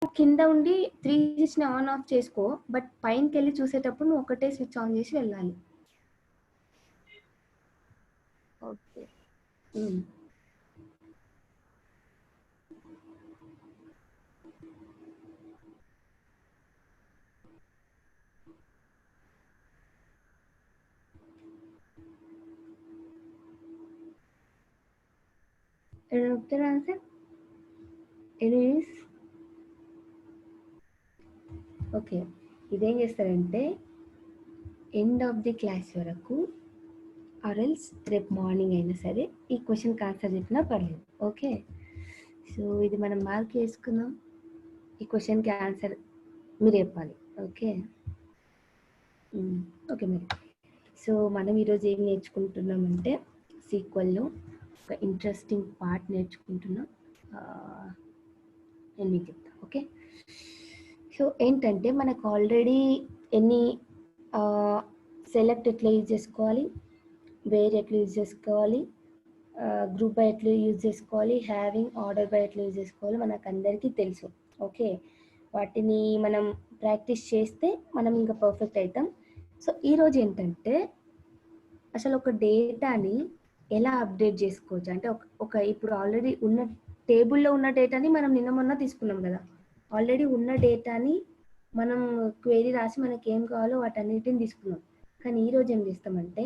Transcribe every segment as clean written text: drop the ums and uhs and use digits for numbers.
కింద ఉండి 3 స్విచ్ని on off చేసుకో, బట్ పైనకి వెళ్ళి చూసేటప్పుడు నువ్వు ఒకటే స్విచ్ ఆన్ చేసి వెళ్ళాలి. Okay. Another answer? It is okay. ఇదేం చేస్తారంటే ఎండ్ ఆఫ్ ది క్లాస్ వరకు ఆర్ఎల్స్ రేపు మార్నింగ్ అయినా సరే ఈ క్వశ్చన్కి ఆన్సర్ చెప్పినా పర్లేదు. ఓకే, సో ఇది మనం మార్క్ చేసుకుందాం. ఈ క్వశ్చన్కి ఆన్సర్ మీరు చెప్పాలి. ఓకే ఓకే మరి. సో మనం ఈరోజు ఏం నేర్చుకుంటున్నామంటే సీక్వెల్లో ఒక ఇంట్రెస్టింగ్ పార్ట్ నేర్చుకుంటున్నాం. నేను మీకు చెప్తా. ఓకే, సో ఏంటంటే మనకు ఆల్రెడీ ఎన్ని సెలెక్ట్ ఎట్లా యూజ్ చేసుకోవాలి, వేర్ ఎట్లా యూజ్ చేసుకోవాలి, గ్రూప్ బై ఎట్లా యూజ్ చేసుకోవాలి, హ్యావింగ్ ఆర్డర్ బై ఎట్లా యూజ్ చేసుకోవాలి మనకు అందరికీ తెలుసు. ఓకే, వాటిని మనం ప్రాక్టీస్ చేస్తే మనం ఇంకా పర్ఫెక్ట్ అవుతాం. సో ఈరోజు ఏంటంటే అసలు ఒక డేటాని ఎలా అప్డేట్ చేసుకోవచ్చు అంటే ఒక ఇప్పుడు ఆల్రెడీ ఉన్న టేబుల్లో ఉన్న డేటాని మనం నిన్న మొన్న తీసుకున్నాం కదా, ఆల్రెడీ ఉన్న డేటాని మనం క్వెరీ రాసి మనకి ఏం కావాలో వాటన్నిటిని తీసుకున్నాం. కానీ ఈరోజు ఏం చేస్తామంటే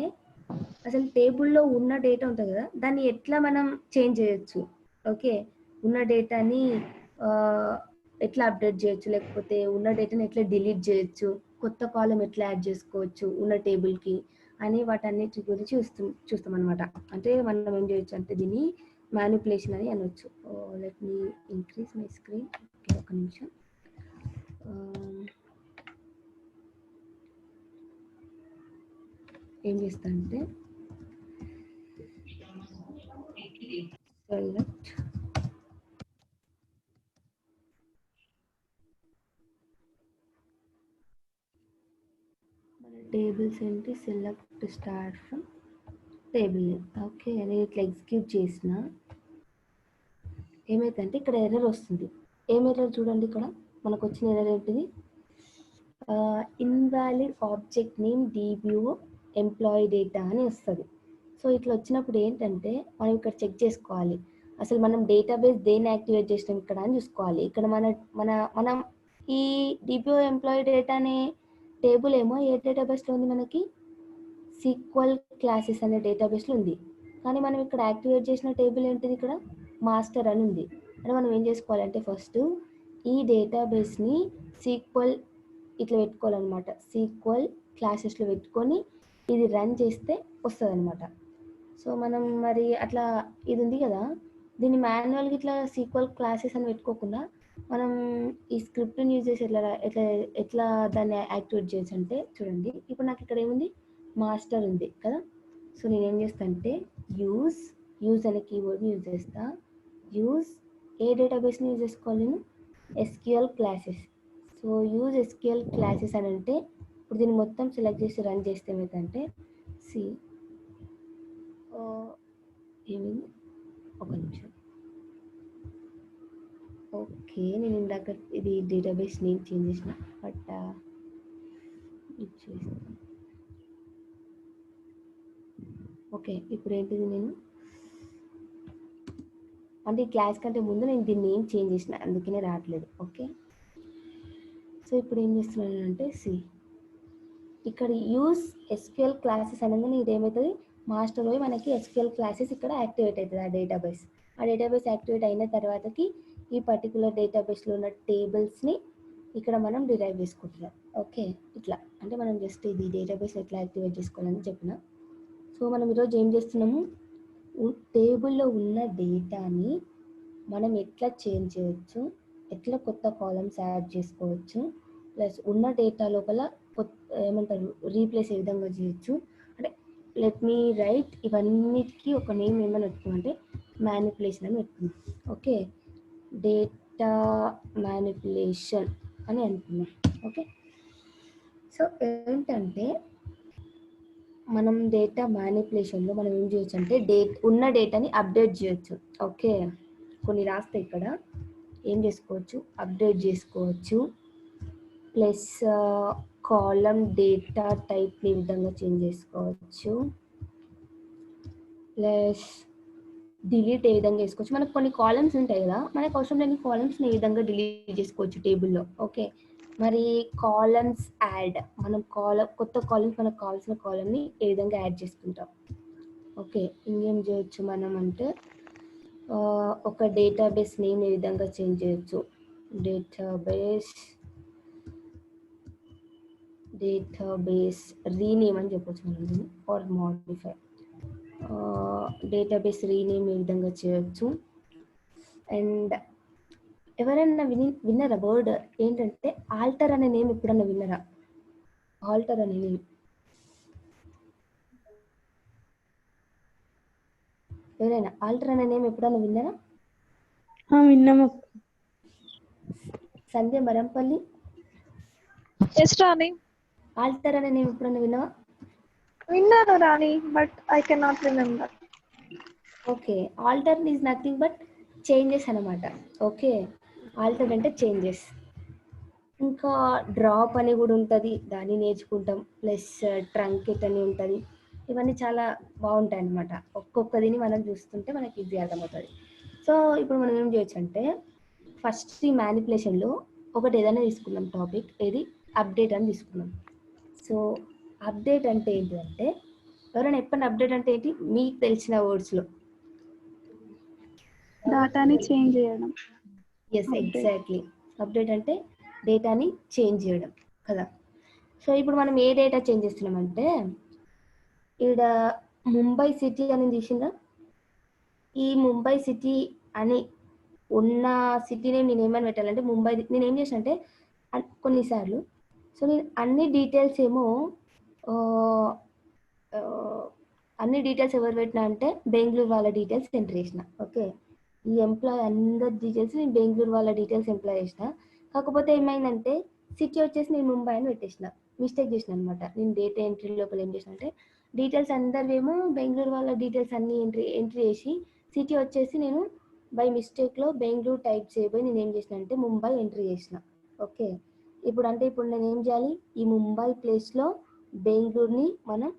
అసలు టేబుల్లో ఉన్న డేటా ఉంటుంది కదా, దాన్ని ఎట్లా మనం చేంజ్ చేయొచ్చు. ఓకే, ఉన్న డేటాని ఎట్లా అప్డేట్ చేయొచ్చు, లేకపోతే ఉన్న డేటాని ఎట్లా డిలీట్ చేయొచ్చు, కొత్త కాలం ఎట్లా యాడ్ చేసుకోవచ్చు ఉన్న టేబుల్కి అని వాటన్నిటి గురించి చూస్తాం అనమాట. అంటే మనం ఏం చేయొచ్చు అంటే దీన్ని మ్యానిపులేషన్ అని అనొచ్చు. Let me increase my screen. Okay, ఒక నిమిషం. ఏం చేస్తా అంటే సెలెక్ట్ మన టేబుల్స్ ఏంటి, select start from table. Okay, నేను ఇట్లా ఎగ్జిక్యూట్ చేసిన ఏమైందంటే ఇక్కడ ఎర్రర్ వస్తుంది. ఏం ఎర్రర్ చూడండి, ఇక్కడ మనకు వచ్చిన ఎర్రర్ ఏంటిది, invalid object name DBO employee data అని వస్తుంది. సో ఇట్లా వచ్చినప్పుడు ఏంటంటే మనం ఇక్కడ చెక్ చేసుకోవాలి అసలు మనం డేటాబేస్ దేన్ని యాక్టివేట్ చేసినాం ఇక్కడ అని చూసుకోవాలి. ఇక్కడ మనం ఈ DBO ఎంప్లాయీ డేటా అనే టేబుల్ ఏమో ఏ డేటాబేస్లో ఉంది, మనకి సీక్వెల్ క్లాసెస్ అనే డేటాబేస్లో ఉంది. కానీ మనం ఇక్కడ యాక్టివేట్ చేసిన టేబుల్ ఏంటిది, ఇక్కడ మాస్టర్ అని ఉంది. అంటే మనం ఏం చేసుకోవాలంటే ఫస్ట్ ఈ డేటాబేస్ని సీక్వెల్ ఇట్లా పెట్టుకోవాలన్నమాట, సీక్వెల్ క్లాసెస్లో పెట్టుకొని ఇది రన్ చేస్తే వస్తుంది అనమాట. సో మనం మరి అట్లా ఇది ఉంది కదా, దీన్ని మాన్యువల్గా ఇట్లా సీక్వెల్ క్లాసెస్ అని పెట్టుకోకుండా మనం ఈ స్క్రిప్ట్ని యూజ్ చేసి ఎట్లా దాన్ని యాక్టివేట్ చేయొచ్చు అంటే చూడండి, ఇప్పుడు నాకు ఇక్కడ ఏముంది, మాస్టర్ ఉంది కదా. సో నేను ఏం చేస్తా అంటే యూజ్ అనే కీవర్డ్ని యూజ్ చేస్తా. యూజ్ ఏ డేటాబేస్ని యూజ్ చేసుకోవాలి, నేను SQL classes. So use SQL classes అని అంటే ఇప్పుడు దీన్ని మొత్తం సెలెక్ట్ చేసి రన్ చేస్తే ఏమైందంటే ఏమైంది, ఒక నిమిషం. ఓకే, నేను ఇందాక ఇది డేటాబేస్ నేమ్ చేంజ్ చేసిన, బట్ చేస్తాను. ఓకే, ఇప్పుడు ఏంటిది, నేను అంటే ఈ క్లాస్ కంటే ముందు నేను దీన్ని నేమ్ చేంజ్ చేసిన, అందుకనే రావట్లేదు. ఓకే, సో ఇప్పుడు ఏం చేస్తున్నాను అంటే ఇక్కడ యూజ్ SQL క్లాసెస్ అనగానే ఇది ఏమవుతుంది, మాస్టర్ పోయి మనకి SQL క్లాసెస్ ఇక్కడ యాక్టివేట్ అవుతుంది. ఆ డేటాబేస్ యాక్టివేట్ అయిన తర్వాతకి ఈ పర్టికులర్ డేటాబేస్లో ఉన్న టేబుల్స్ని ఇక్కడ మనం డిరైవ్ చేసుకుంటున్నాం. ఓకే, ఇట్లా అంటే మనం జస్ట్ ఇది డేటాబేస్ ఎట్లా యాక్టివేట్ చేసుకోవాలని చెప్పిన. సో మనం ఈరోజు ఏం చేస్తున్నాము, టేబుల్లో ఉన్న డేటాని మనం ఎట్లా చేంజ్ చేయొచ్చు, ఎట్లా కొత్త కాలమ్స్ యాడ్ చేసుకోవచ్చు, ప్లస్ ఉన్న డేటా లోపల ఏమంటారు రీప్లేస్ ఏ విధంగా చేయొచ్చు అంటే లెట్ మీ రైట్ ఇవన్నిటికీ ఒక నేమ్ ఏమని పెట్టుకుంటే మ్యానిపులేషన్ అని పెట్టుకున్నాం. ఓకే, డేటా మ్యానిపులేషన్ అని అనుకున్నాం. ఓకే, సో ఏంటంటే మనం డేటా మ్యానిపులేషన్లో మనం ఏం చేయొచ్చు అంటే ఉన్న డేటాని అప్డేట్ చేయొచ్చు. ఓకే, కొన్ని రాస్తే ఇక్కడ ఏం చేసుకోవచ్చు, అప్డేట్ చేసుకోవచ్చు. ప్లస్ కాలం డేటా టైప్ని ఈ విధంగా చేంజ్ చేసుకోవచ్చు. ప్లస్ డిలీట్ ఏ విధంగా చేసుకోవచ్చు. మనకు కొన్ని కాలమ్స్ ఉంటాయి కదా, మనకు అవసరం లేని కాలమ్స్ని ఏ విధంగా డిలీట్ చేసుకోవచ్చు టేబుల్లో. ఓకే, మరి కాలమ్స్ యాడ్, మనం కొత్త కాలమ్స్ మనకు కావాల్సిన కాలమ్ని ఏ విధంగా యాడ్ చేసుకుంటాం. ఓకే, ఇంకేం చేయొచ్చు మనం అంటే ఒక డేటాబేస్ నేమ్ ఏ విధంగా చేంజ్ చేయొచ్చు. డేటాబేస్ రీనేమ్ అని చెప్పొచ్చు మనం, ఆర్ మోడిఫై. డేటాబేస్ రీనేమ్ ఏ విధంగా చేయొచ్చు. అండ్ ఎవరైనా విన్నరా వర్డ్ ఏంటంటే ఆల్టర్ అనే నేమ్ ఎప్పుడన్నా విన్నరా? ఆల్టర్ అనే నేమ్ ఎవరైనా ఆల్టర్ అనే నేమ్ ఎప్పుడన్నా విన్నారా? విన్నాము. సంధ్య మరంపల్లి, ఎస్ రాణి. ఆల్టర్ అనే నేమ్ ఎప్పుడన్నా విన్నావా? విన్నాను Rani, but I cannot remember. Okay, alter is nothing but changes అనమాట. ఓకే, ఆల్టర్ అంటే చేంజెస్. ఇంకా డ్రాప్ అని కూడా ఉంటుంది, దాన్ని నేర్చుకుంటాం. ప్లస్ ట్రంకెట్ అని ఉంటుంది. ఇవన్నీ చాలా బాగుంటాయి అన్నమాట. ఒక్కొక్కదిని మనం చూస్తుంటే మనకి ఈజీ అర్థమవుతుంది. సో ఇప్పుడు మనం ఏం చేయొచ్చు అంటే ఫస్ట్ ఈ మ్యానిపులేషన్లో ఒకటి ఏదైనా తీసుకుందాం టాపిక్, ఏది అప్డేట్ అని తీసుకున్నాం. సో అప్డేట్ అంటే ఏంటంటే, ఎవరైనా ఎప్పుడు అప్డేట్ అంటే ఏంటి మీకు తెలిసిన వర్డ్స్లో? డేటాని చేంజ్ చేయడం. Yes, exactly. అప్డేట్ అంటే డేటాని చేంజ్ చేయడం కదా. సో ఇప్పుడు మనం ఏ డేటా చేంజ్ చేస్తున్నామంటే, ఇక్కడ ముంబై సిటీ అని తీసిందా, ఈ ముంబై సిటీ అని ఉన్న సిటీ నేమ్ నేను ఏమని పెట్టాలంటే ముంబై. నేను ఏం చేసిన అంటే కొన్నిసార్లు సో నేను అన్ని డీటెయిల్స్ ఏమో అన్ని డీటెయిల్స్ ఎవరు పెట్టినా అంటే బెంగళూరు వాళ్ళ డీటెయిల్స్ ఎంటర్ చేసిన. ఓకే, ఈ ఎంప్లాయ్ అందరి డీటెయిల్స్ నేను బెంగళూరు వాళ్ళ డీటెయిల్స్ ఎంప్లాయ్ చేసిన. కాకపోతే ఏమైందంటే సిటీ వచ్చేసి నేను ముంబై అని పెట్టేసిన, మిస్టేక్ చేసిన అనమాట. నేను డేటా ఎంట్రీ లోపల ఏం చేసిన అంటే డీటెయిల్స్ అందరివేమో బెంగళూరు వాళ్ళ డీటెయిల్స్ అన్ని ఎంట్రీ చేసి సిటీ వచ్చేసి నేను బై మిస్టేక్లో బెంగళూరు టైప్ చేయబోయి నేను ఏం చేసిన అంటే ముంబై ఎంట్రీ చేసిన. ఓకే, ఇప్పుడు నేను ఏం చేయాలి, ఈ ముంబై ప్లేస్లో బెంగళూరుని మనం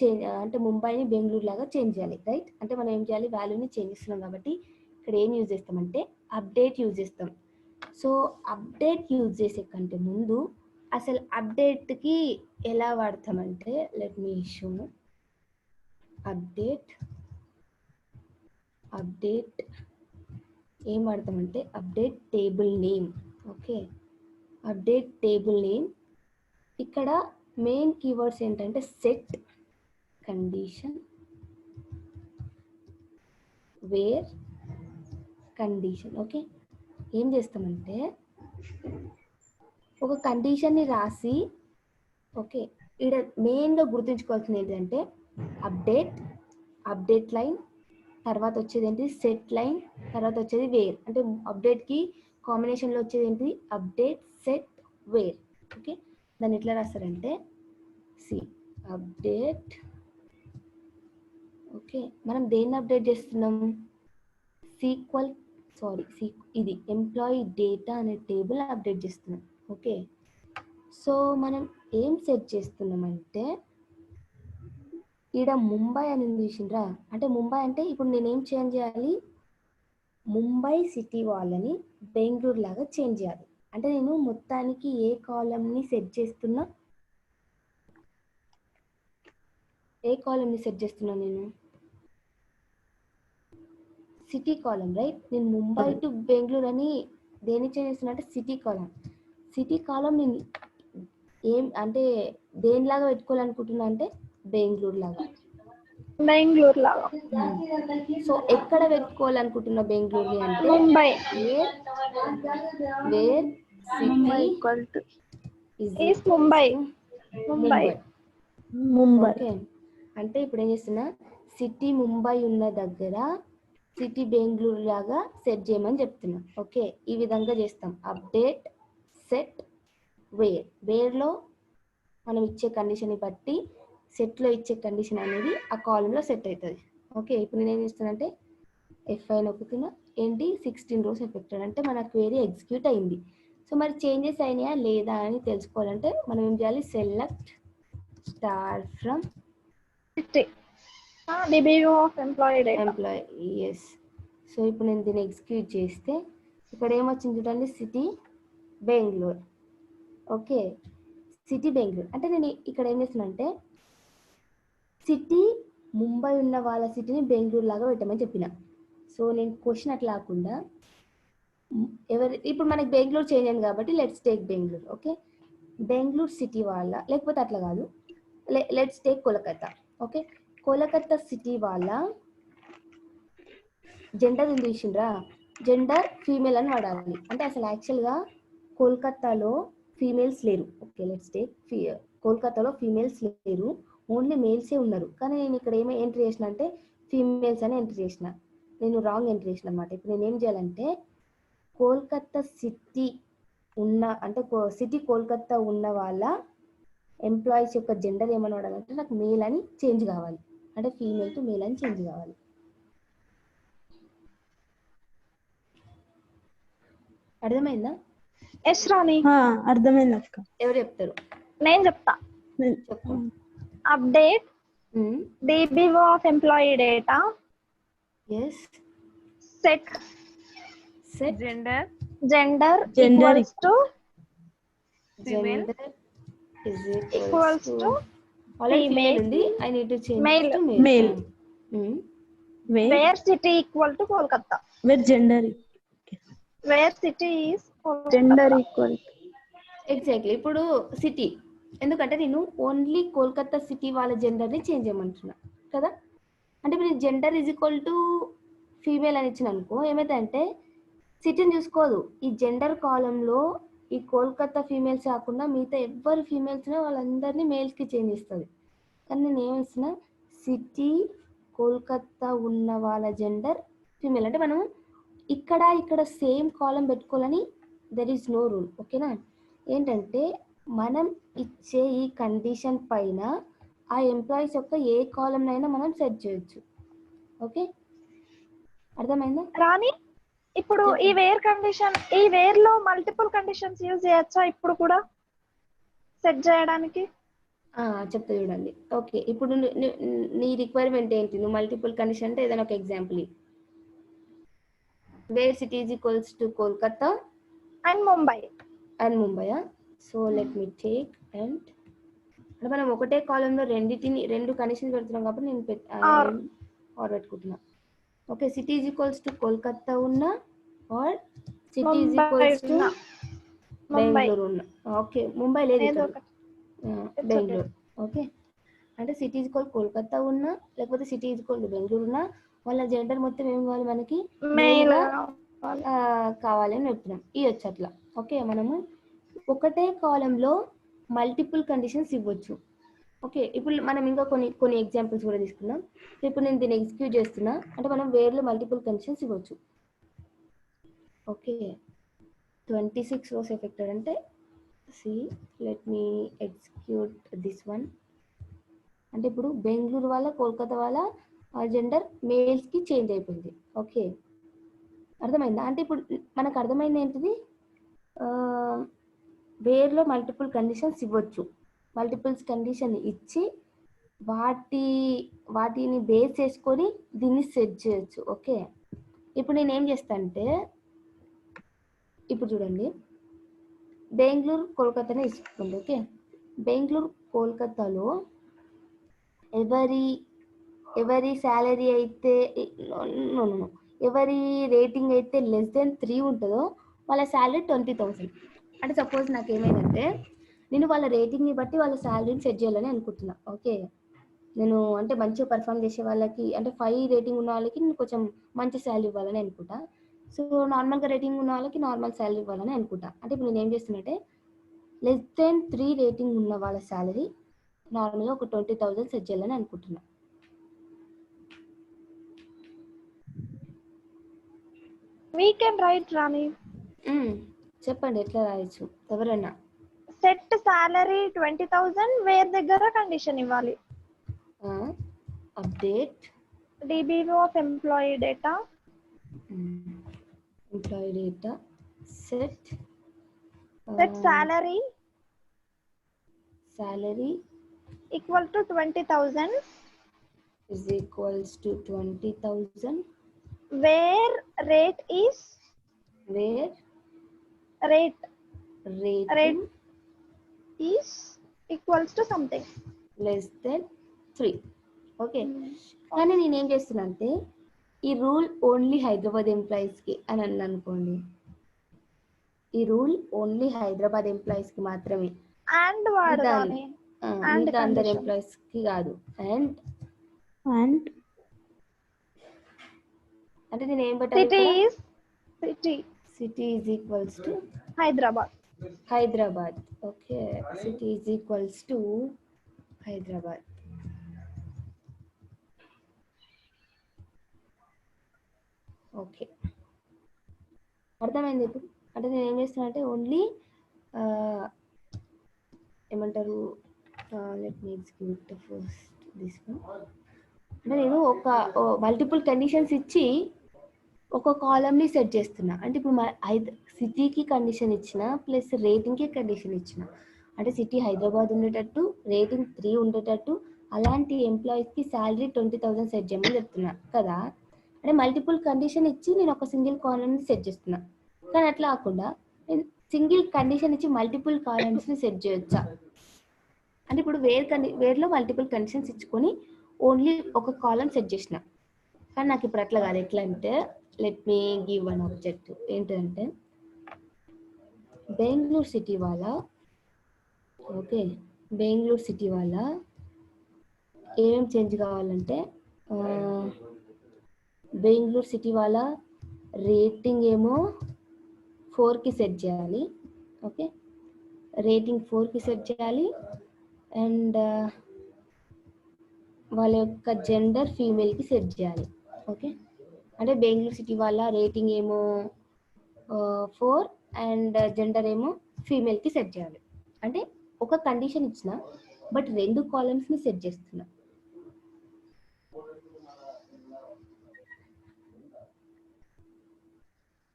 చేంజ్ అంటే ముంబైని బెంగళూరు లాగా చేంజ్ చేయాలి, రైట్? అంటే మనం ఏం చేయాలి, వాల్యూని చేంజ్ చేస్తున్నాం కాబట్టి ఇక్కడ ఏం యూజ్ చేస్తామంటే అప్డేట్ యూజ్ చేస్తాం. సో అప్డేట్ యూజ్ చేసే కంటే ముందు అసలు అప్డేట్కి ఎలా వాడతామంటే, లెట్ మీ షో. అప్డేట్ ఏం వాడతామంటే update table name. Okay, update table name. ఇక్కడ మెయిన్ కీవర్డ్స్ ఏంటంటే set, condition, where, condition. Okay, ఏం చేస్తామంటే ఒక కండిషన్ని రాసి, ఓకే, ఇక్కడ మెయిన్గా గుర్తుంచుకోవాల్సింది ఏంటంటే అప్డేట్ లైన్, తర్వాత వచ్చేది ఏంటి సెట్ లైన్, తర్వాత వచ్చేది వేర్. అంటే అప్డేట్కి కాంబినేషన్లో వచ్చేది ఏంటి అప్డేట్ సెట్ వేర్. ఓకే, దాన్ని ఎట్లా రాస్తారంటే అప్డేట్. ఓకే, మనం దేన్ని అప్డేట్ చేస్తున్నాం, ఇది ఎంప్లాయీ డేటా అనే టేబుల్ అప్డేట్ చేస్తున్నాం. ఓకే, సో మనం ఏం సెట్ చేస్తున్నామంటే ఈడ ముంబై అని చూసిండ్రా, అంటే ముంబై అంటే ఇప్పుడు నేనేం చేంజ్ చేయాలి, ముంబై సిటీ వాళ్ళని బెంగళూరు లాగా చేంజ్ చేయాలి. అంటే నేను మొత్తానికి ఏ కాలంని సెట్ చేస్తున్నా, నేను సిటీ కాలం, రైట్? నేను ముంబై టు బెంగళూరు అని దేని చేంజ్ చేస్తున్నా అంటే సిటీ కాలం నేను ఏం అంటే దేనిలాగా పెట్టుకోవాలనుకుంటున్నా అంటే బెంగళూరు లాగా. సో ఎక్కడ పెట్టుకోవాలనుకుంటున్నా బెంగళూరు అంటే Mumbai. Where Mumbai city equal to is Mumbai. Okay, అంటే ఇప్పుడు ఏం చేస్తున్నా, సిటీ ముంబై ఉన్న దగ్గర సిటీ బెంగళూరు లాగా సెట్ చేయమని చెప్తున్నా. ఓకే, ఈ విధంగా చేస్తాం. అప్డేట్ సెట్ వేర్లో మనం ఇచ్చే కండిషన్ని బట్టి సెట్లో ఇచ్చే కండిషన్ అనేది ఆ కాలంలో సెట్ అవుతుంది. ఓకే, ఇప్పుడు నేను ఏం చేస్తున్నా అంటే F5 నొక్కుతున్నా, ఏంటి 16 rows ఎఫెక్టెడ్ అంటే మన క్వెరీ ఎగ్జిక్యూట్ అయింది. సో మరి చేంజెస్ అయినాయా లేదా అని తెలుసుకోవాలంటే మనం ఏం చేయాలి, select star from city. DBU of employee data. Employee. Yes. So ఇప్పుడు నేను దీన్ని ఎగ్జిక్యూట్ చేస్తే ఇక్కడ ఏమొచ్చింది చూడండి, city Bengaluru. Okay, city Bengaluru అంటే నేను ఇక్కడ ఏం చేస్తున్నా అంటే సిటీ ముంబై ఉన్న వాళ్ళ సిటీని బెంగళూరు లాగా పెట్టమని చెప్పిన. సో నేను క్వశ్చన్ అట్లా కాకుండా ఇప్పుడు మనకి బెంగళూరు చేంజ్ అయింది కాబట్టి let's take Bengaluru. Okay, Bengaluru city వాళ్ళ, లేకపోతే అట్లా కాదు, let's take Kolkata. Okay, Kolkata city వాళ్ళ జెండర్ ఎందుకు ఇచ్చిండ్రా, జెండర్ ఫీమేల్ అని వాడాలి. అంటే అసలు యాక్చువల్గా కోల్కత్తాలో ఫీమేల్స్ లేరు. ఓకే, లెట్స్ టేక్ కోల్కత్తాలో ఫీమేల్స్ లేరు, ఓన్లీ మేల్సే ఉన్నారు. కానీ నేను ఇక్కడ ఏమో ఎంట్రీ చేసిన అంటే ఫీమేల్స్ అని ఎంట్రీ చేసిన, నేను రాంగ్ ఎంట్రీ చేసిన అనమాట. ఇప్పుడు నేను ఏం చేయాలంటే కోల్కత్తా సిటీ ఉన్న అంటే సిటీ కోల్కత్తా ఉన్న వాళ్ళ ఎంప్లాయీస్ యొక్క జెండర్ ఏమని వాడాలంటే నాకు మేల్ అని చేంజ్ కావాలి, అంటే ఫీమేల్ టు మేల్ అని చేంజ్ కావాలి. అర్థమైందా? ఎస్ రాణి, అర్థమైంది అక్క. ఎవరు చెప్తారు? నేను చెప్తా. చెప్పు. Update DBO of employee data. Yes. Set set Gender. equals to Female. Gender is equals to already female female. ఉంది, I need to change Male. To Male. where city equal to Kolkata. Where gender Where city is Kolkata. Gender equal. Exactly. ఇప్పుడు city ఎందుకంటే నేను only Kolkata city వాళ్ళ జెండర్ని change చేయమంటున్నా కదా. అంటే ఇప్పుడు gender is equal to female అని ఇచ్చిన అనుకో ఏమైతే సిటీని చూసుకోదు, ఈ జెండర్ కాలంలో ఈ కోల్కతా ఫీమేల్స్ కాకుండా మిగతా ఎవరు ఫీమేల్స్ వాళ్ళందరినీ మేల్స్కి చేంజ్ చేస్తుంది. కానీ నేను ఏమిస్తున్నా, సిటీ కోల్కతా ఉన్న వాళ్ళ జెండర్ ఫీమేల్. అంటే మనం ఇక్కడ సేమ్ కాలం పెట్టుకోవాలని దెర్ ఈజ్ నో రూల్. ఓకేనా, ఏంటంటే మనం ఇచ్చే ఈ కండిషన్ పైన ఆ ఎంప్లాయీస్ యొక్క ఏ కాలంనైనా మనం సెట్ చేయొచ్చు. ఓకే, అర్థమైందా? రాణి, ఇప్పుడు ఈ వేర్ కండిషన్, ఈ వేర్ లో మల్టిపుల్ కండిషన్స్ యూజ్ చేయొచ్చా ఇప్పుడు కూడా సెట్ చేయడానికి? చెప్తా చూడండి. ఓకే, ఇప్పుడు నీ రిక్వైర్మెంట్ ఏంటి? నువ్వు మల్టిపుల్ కండిషన్ అంటే ఏదైనా ఒక example. Where city is equals to Kolkata and Mumbai. So let me take and అంటే మనం ఒకటే కాలంలో రెండు కండిషన్స్ పెడుతున్నాం కాబట్టి నేను ఆర్ పెట్టుకుంటున్నా. Okay, city is equals to Kolkata ఉన్న or city is equals to Bengaluru ఉన్న. ఓకే, ముంబై లేదు ఇక్కడ, బెంగళూరు. ఓకే, అంటే సిటీ ఈజ్ ఈక్వల్ కోల్కతా ఉన్న లేకపోతే సిటీ ఈజ్ ఈక్వల్ బెంగళూరు ఉన్న వాళ్ళ జెండర్ మొత్తం ఏం కావాలి మనకి, మెయిల్ కావాలి అని చెప్తున్నాం. ఇవ్వచ్చు అట్లా. ఓకే, మనము ఒకటే కాలంలో మల్టిపుల్ కండిషన్స్ ఇవ్వచ్చు. ఓకే, ఇప్పుడు మనం ఇంకా కొన్ని ఎగ్జాంపుల్స్ కూడా తీసుకుందాం. ఇప్పుడు నేను దీన్ని ఎగ్జిక్యూట్ చేస్తున్నా అంటే మనం వేర్లో మల్టిపుల్ కండిషన్స్ ఇవ్వచ్చు. ఓకే, 26 rows ఎఫెక్టెడ్ అంటే let me execute this one. అంటే ఇప్పుడు బెంగళూరు వాళ్ళ కోల్కతా వాళ్ళ జెండర్ మేల్స్కి చేంజ్ అయిపోయింది. ఓకే, అర్థమైందా? అంటే ఇప్పుడు మనకు అర్థమైంది ఏంటిది, వేర్లో మల్టిపుల్ కండిషన్స్ ఇవ్వచ్చు. మల్టిపుల్స్ కండిషన్ ఇచ్చి వాటిని బేస్ చేసుకొని దీన్ని సెట్ చేయొచ్చు. ఓకే, ఇప్పుడు నేను ఏం చేస్తా అంటే ఇప్పుడు చూడండి, బెంగళూరు కోల్కతానే తీసుకోండి. ఓకే, బెంగళూరు కోల్కతాలో ఎవరి శాలరీ అయితే ఎవరి రేటింగ్ అయితే <3 ఉంటుందో వాళ్ళ శాలరీ 20,000. అంటే సపోజ్ నాకు ఏమైందంటే నేను వాళ్ళ రేటింగ్ని బట్టి వాళ్ళ శాలరీని సెట్ చేయాలని అనుకుంటున్నా. ఓకే, నేను అంటే మంచిగా పర్ఫామ్ చేసే వాళ్ళకి అంటే 5 రేటింగ్ ఉన్న వాళ్ళకి నేను కొంచెం మంచి శాలరీ ఇవ్వాలని అనుకుంటా. సో నార్మల్గా రేటింగ్ ఉన్న వాళ్ళకి నార్మల్ శాలరీ ఇవ్వాలని అనుకుంటా. అంటే ఇప్పుడు నేను ఏం చేస్తున్నట్టే <3 రేటింగ్ ఉన్న వాళ్ళ శాలరీ నార్మల్గా ఒక 20,000 సెట్ చేయాలని అనుకుంటున్నా. We can write Rani. చెప్పండి ఎట్లా రాయొచ్చు ఎవరన్నా. సెట్ సాలరీ 20,000 వేర్ దగ్గర కండిషన్ ఇవ్వాలి. Update DBO of employee data. Employee data set Set salary salary equal to 20,000 is equals to 20,000 where rate is where rate rating is equals to something. less than 3. Okay, కానీ నేనేం చేస్తున్నా అంటే ఈ rule only Hyderabad ఎంప్లాయీస్కి అని అన్నా అనుకోండి, ఈ రూల్ ఓన్లీ హైదరాబాద్ ఎంప్లాయీస్కి మాత్రమే, And వాడదాని మిగతా అందరు condition. ఎంప్లాయీస్కి కాదు. అండ్ and అంటే నేను ఏం పెట్టాలి, city city is equals to Hyderabad. Hyderabad. Okay, city is equals to Hyderabad. Okay, అర్థమైంది ఇప్పుడు. అంటే నేను ఏం చేస్తున్నా అంటే ఓన్లీ ఏమంటారు, let me execute first this one. అంటే నేను ఒక మల్టిపుల్ కండిషన్స్ ఇచ్చి ఒక కాలమ్ని సెట్ చేస్తున్నా. అంటే ఇప్పుడు సిటీకి కండిషన్ ఇచ్చిన ప్లస్ రేటింగ్కి కండిషన్ ఇచ్చిన, అంటే సిటీ హైదరాబాద్ ఉండేటట్టు, రేటింగ్ 3 ఉండేటట్టు, అలాంటి ఎంప్లాయీస్కి శాలరీ 20,000 సెట్ చేయమని చెప్తున్నా కదా. అంటే మల్టిపుల్ కండిషన్ ఇచ్చి నేను ఒక సింగిల్ కాలమ్ని సెట్ చేస్తున్నా. కానీ అట్లా కాకుండా నేను సింగిల్ కండిషన్ ఇచ్చి మల్టిపుల్ కాలమ్స్ని సెట్ చేయొచ్చా అంటే ఇప్పుడు వేర్లో మల్టిపుల్ కండిషన్స్ ఇచ్చుకొని ఓన్లీ ఒక కాలమ్ సెట్ చేసిన. కానీ నాకు ఇప్పుడు అట్లా కాదు. ఎట్లా అంటే let me give one objective. ఏంటంటే బెంగళూరు సిటీ వాళ్ళ, ఓకే, బెంగళూరు సిటీ వాళ్ళ ఏమేమి చేంజ్ కావాలంటే బెంగళూరు సిటీ వాళ్ళ రేటింగ్ ఏమో 4కి సెట్ చేయాలి. ఓకే, రేటింగ్ 4కి సెట్ చేయాలి. అండ్ వాళ్ళ యొక్క జెండర్ ఫీమేల్కి సెట్ చేయాలి. ఓకే, అంటే బెంగళూరు సిటీ వాళ్ళ రేటింగ్ ఏమో 4 అండ్ జెండర్ ఏమో ఫీమేల్కి సెట్ చేయాలి. అంటే ఒక కండిషన్ ఇచ్చిన బట్ 2 కాలమ్స్ని సెట్ చేస్తున్నా.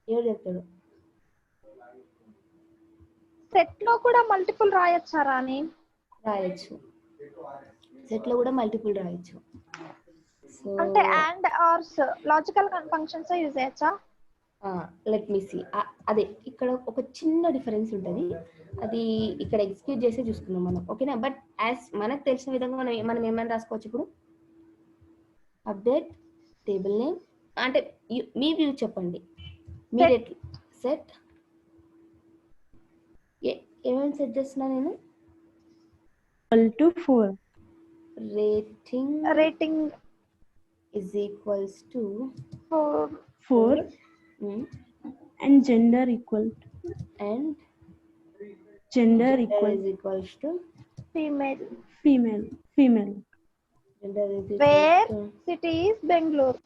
ఎవరు చెప్తాడు? సెట్ లో కూడా మల్టిపుల్ రాయొచ్చా రాని? రాయొచ్చు, సెట్లో కూడా మల్టిపుల్ రాయొచ్చు. సో అంటే and ors logical functions use చేయొచ్చా? Let me see. అదే ఇక్కడ ఒక చిన్న డిఫరెన్స్ ఉంటుంది, అది ఇక్కడ ఎగ్జిక్యూట్ చేసే చూసుకున్నాం మనం. ఓకేనా, బట్ యాజ్ మనకు తెలిసిన విధంగా మనం ఏమైనా రాసుకోవచ్చు. ఇప్పుడు అప్డేట్ టేబుల్ నేమ్ అంటే మీ వ్యూ చెప్పండి. మీరు సెట్ ఏమేమి సెట్ చేస్తున్నా నేను? equal to 4. Rating is equals to 4 and gender equal to, and gender is equals to female. female. gender is equals where to city is Bengaluru.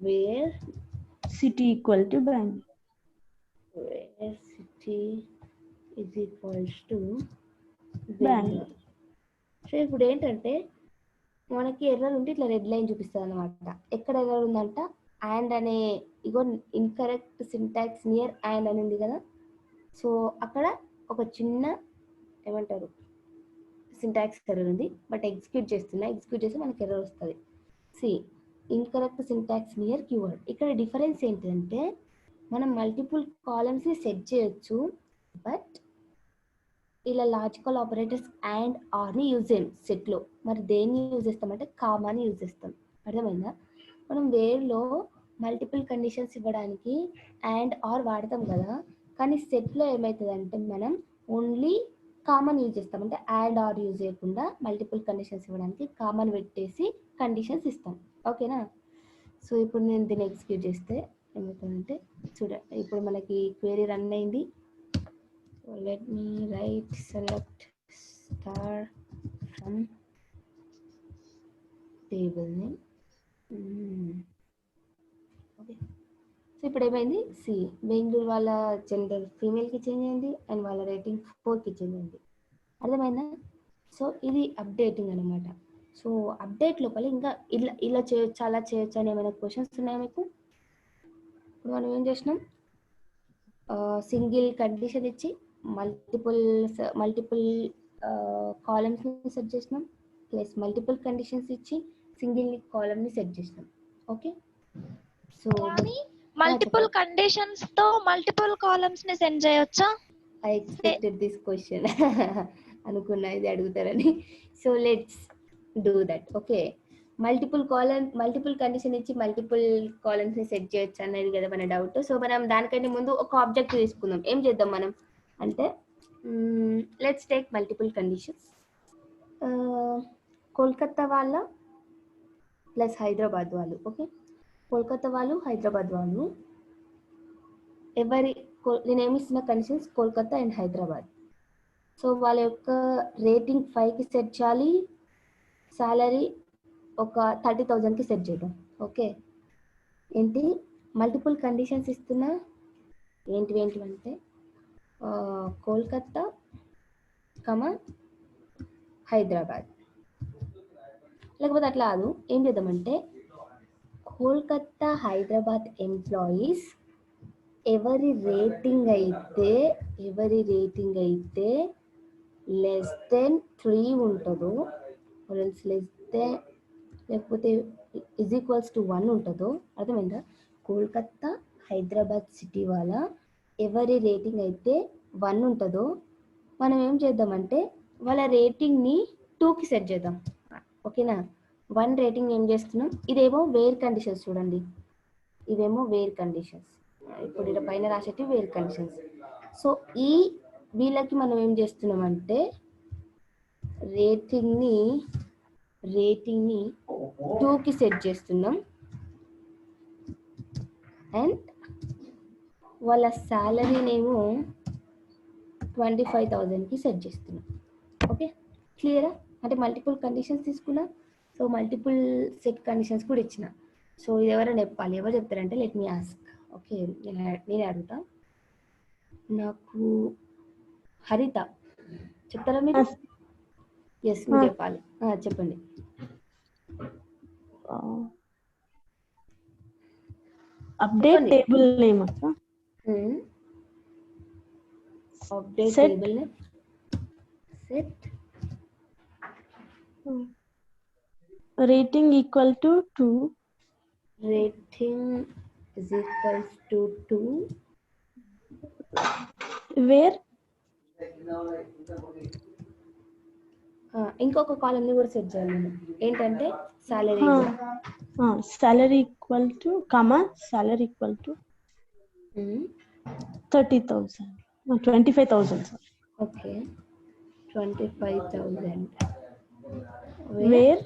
where City equal to Bangalore. where city is equals to Bangalore. Bangalore. So ఇప్పుడు ఏంటంటే మనకి error ఉంటే ఇట్లా red line చూపిస్తుంది అనమాట. ఎక్కడ error ఉందంట, and అనే ఇగో ఇన్కరెక్ట్ సింటాక్స్ నియర్ అండ్ అని ఉంది కదా. సో అక్కడ ఒక చిన్న ఏమంటారు సింటాక్స్ ఎర్రర్ ఉంది, బట్ ఎగ్జిక్యూట్ చేస్తే మనకి ఎర్రర్ వస్తుంది. సి ఇన్కరెక్ట్ సింటాక్స్ నియర్ కీవర్డ్. ఇక్కడ డిఫరెన్స్ ఏంటంటే మనం మల్టిపుల్ కాలమ్స్ని సెట్ చేయొచ్చు, బట్ ఇలా లాజికల్ ఆపరేటర్స్ అండ్ ఆర్ని యూజ్ చేయం సెట్లో. మరి దేన్ని యూజ్ చేస్తామంటే కామాని యూజ్ చేస్తాం. అర్థమైందా? మనం వేర్లో మల్టిపుల్ కండిషన్స్ ఇవ్వడానికి అండ్ ఆర్ వాడతాం కదా, కానీ సెట్లో ఏమవుతుందంటే మనం ఓన్లీ కామన్ యూజ్ చేస్తాం. అంటే అండ్ ఆర్ యూజ్ చేయకుండా మల్టిపుల్ కండిషన్స్ ఇవ్వడానికి కామన్ పెట్టేసి కండిషన్స్ ఇస్తాం. ఓకేనా? సో ఇప్పుడు నేను దీన్ని ఎగ్జిక్యూట్ చేస్తే ఏమవుతుందంటే చూడండి, ఇప్పుడు మనకి క్వెరీ రన్ అయింది. Let me select star from table name. Okay, so ఇప్పుడు ఏమైంది, సి బెంగళూరు వాళ్ళ జెండర్ ఫీమేల్కి చేంజ్ అయింది అండ్ వాళ్ళ రేటింగ్ 4కి చేంజ్ అయింది. అర్థమైందా? సో ఇది అప్డేటింగ్ అనమాట. సో అప్డేట్ లోపల ఇంకా ఇలా చేయొచ్చు, అలా చేయొచ్చు అని ఏమైనా క్వశ్చన్స్ ఉన్నాయా మీకు? ఇప్పుడు మనం ఏం చేసినాం, సింగిల్ కండిషన్ ఇచ్చి మల్టిపుల్ కాలమ్స్ని సెట్ చేసినాం, ప్లస్ మల్టిపుల్ కండిషన్స్ ఇచ్చి సింగిల్ కాలమ్ని సెట్ చేసినాం. ఓకే, సో కానీ మల్టిపుల్ కండిషన్స్ తో మల్టిపుల్ కాలమ్స్ ని సెండ్ చేయొచ్చా? ఐ ఎక్స్పెక్టెడ్ దిస్ క్వశ్చన్ అనుకున్నా ఇది అడుగుతారని. So let's do that. Okay, multiple condition ఇచ్చి మల్టిపుల్ కాలమ్స్ ని సెట్ చేయొచ్చు అనేది కదా మన డౌట్. సో మనం దానికంటే ముందు ఒక ఆబ్జెక్ట్ తీసుకుందాం. ఏం చేద్దాం మనం అంటే, let's take multiple conditions. Kolkata వాళ్ళ ప్లస్ హైదరాబాద్ వాళ్ళు. ఓకే, కోల్కతా వాళ్ళు హైదరాబాద్ వాళ్ళు నేనేమి ఇస్తున్న conditions Kolkata and Hyderabad. So వాళ్ళ యొక్క రేటింగ్ 5కి సెట్ చేయాలి, సాలరీ ఒక 30,000కి సెట్ చేయడం. ఓకే, ఏంటి మల్టిపుల్ కండిషన్స్ ఇస్తున్నా, ఏంటివంటే కోల్కతా హైదరాబాద్. లేకపోతే అట్లా కాదు, ఏం చేద్దామంటే కోల్కతా హైదరాబాద్ ఎంప్లాయీస్ ఎవరి రేటింగ్ అయితే లెస్ దెన్ 3 ఉంటుందో, లేకపోతే =1 ఉంటుందో, అర్థమైందా? కోల్కతా హైదరాబాద్ సిటీ వాళ్ళ ఎవరి రేటింగ్ అయితే 1 ఉంటుందో మనం ఏం చేద్దామంటే వాళ్ళ రేటింగ్ని 2కి సెట్ చేద్దాం. ఓకేనా, 1 రేటింగ్ ఏం చేస్తున్నాం, ఇదేమో వేర్ కండిషన్స్ చూడండి, ఇవేమో వేర్ కండిషన్స్, ఇప్పుడు ఇలా పైన రాసేటి వేర్ కండిషన్స్. సో వీళ్ళకి మనం ఏం చేస్తున్నామంటే రేటింగ్ని 2కి సెట్ చేస్తున్నాం అండ్ వాళ్ళ శాలరీనేమో 25,000కి సెట్ చేస్తున్నాం. ఓకే, క్లియరా? అంటే మల్టిపుల్ కండిషన్స్ తీసుకున్నా, సో మల్టిపుల్ సెట్ కండిషన్స్ కూడా ఇచ్చిన. సో ఇది ఎవరైనా చెప్పాలి, ఎవరు చెప్తారంటే లెట్ మీ ఆస్క్. ఓకే, నేనే అడుగుతా. నాకు హరిత చెప్తారా మీరు? ఎస్, మీరు చెప్పాలి. చెప్పండి. అప్డేట్ టేబుల్ నేమ్ అక్క. Update table name set rating equal to 2. Rating is equals to 2. Where ఇంకొక కాలమ్ ని కూడా సెట్ చేయాలి మనం. ఏంటంటే salary salary equal to salary equal to 30,000 25,000. Okay, 25,000. Where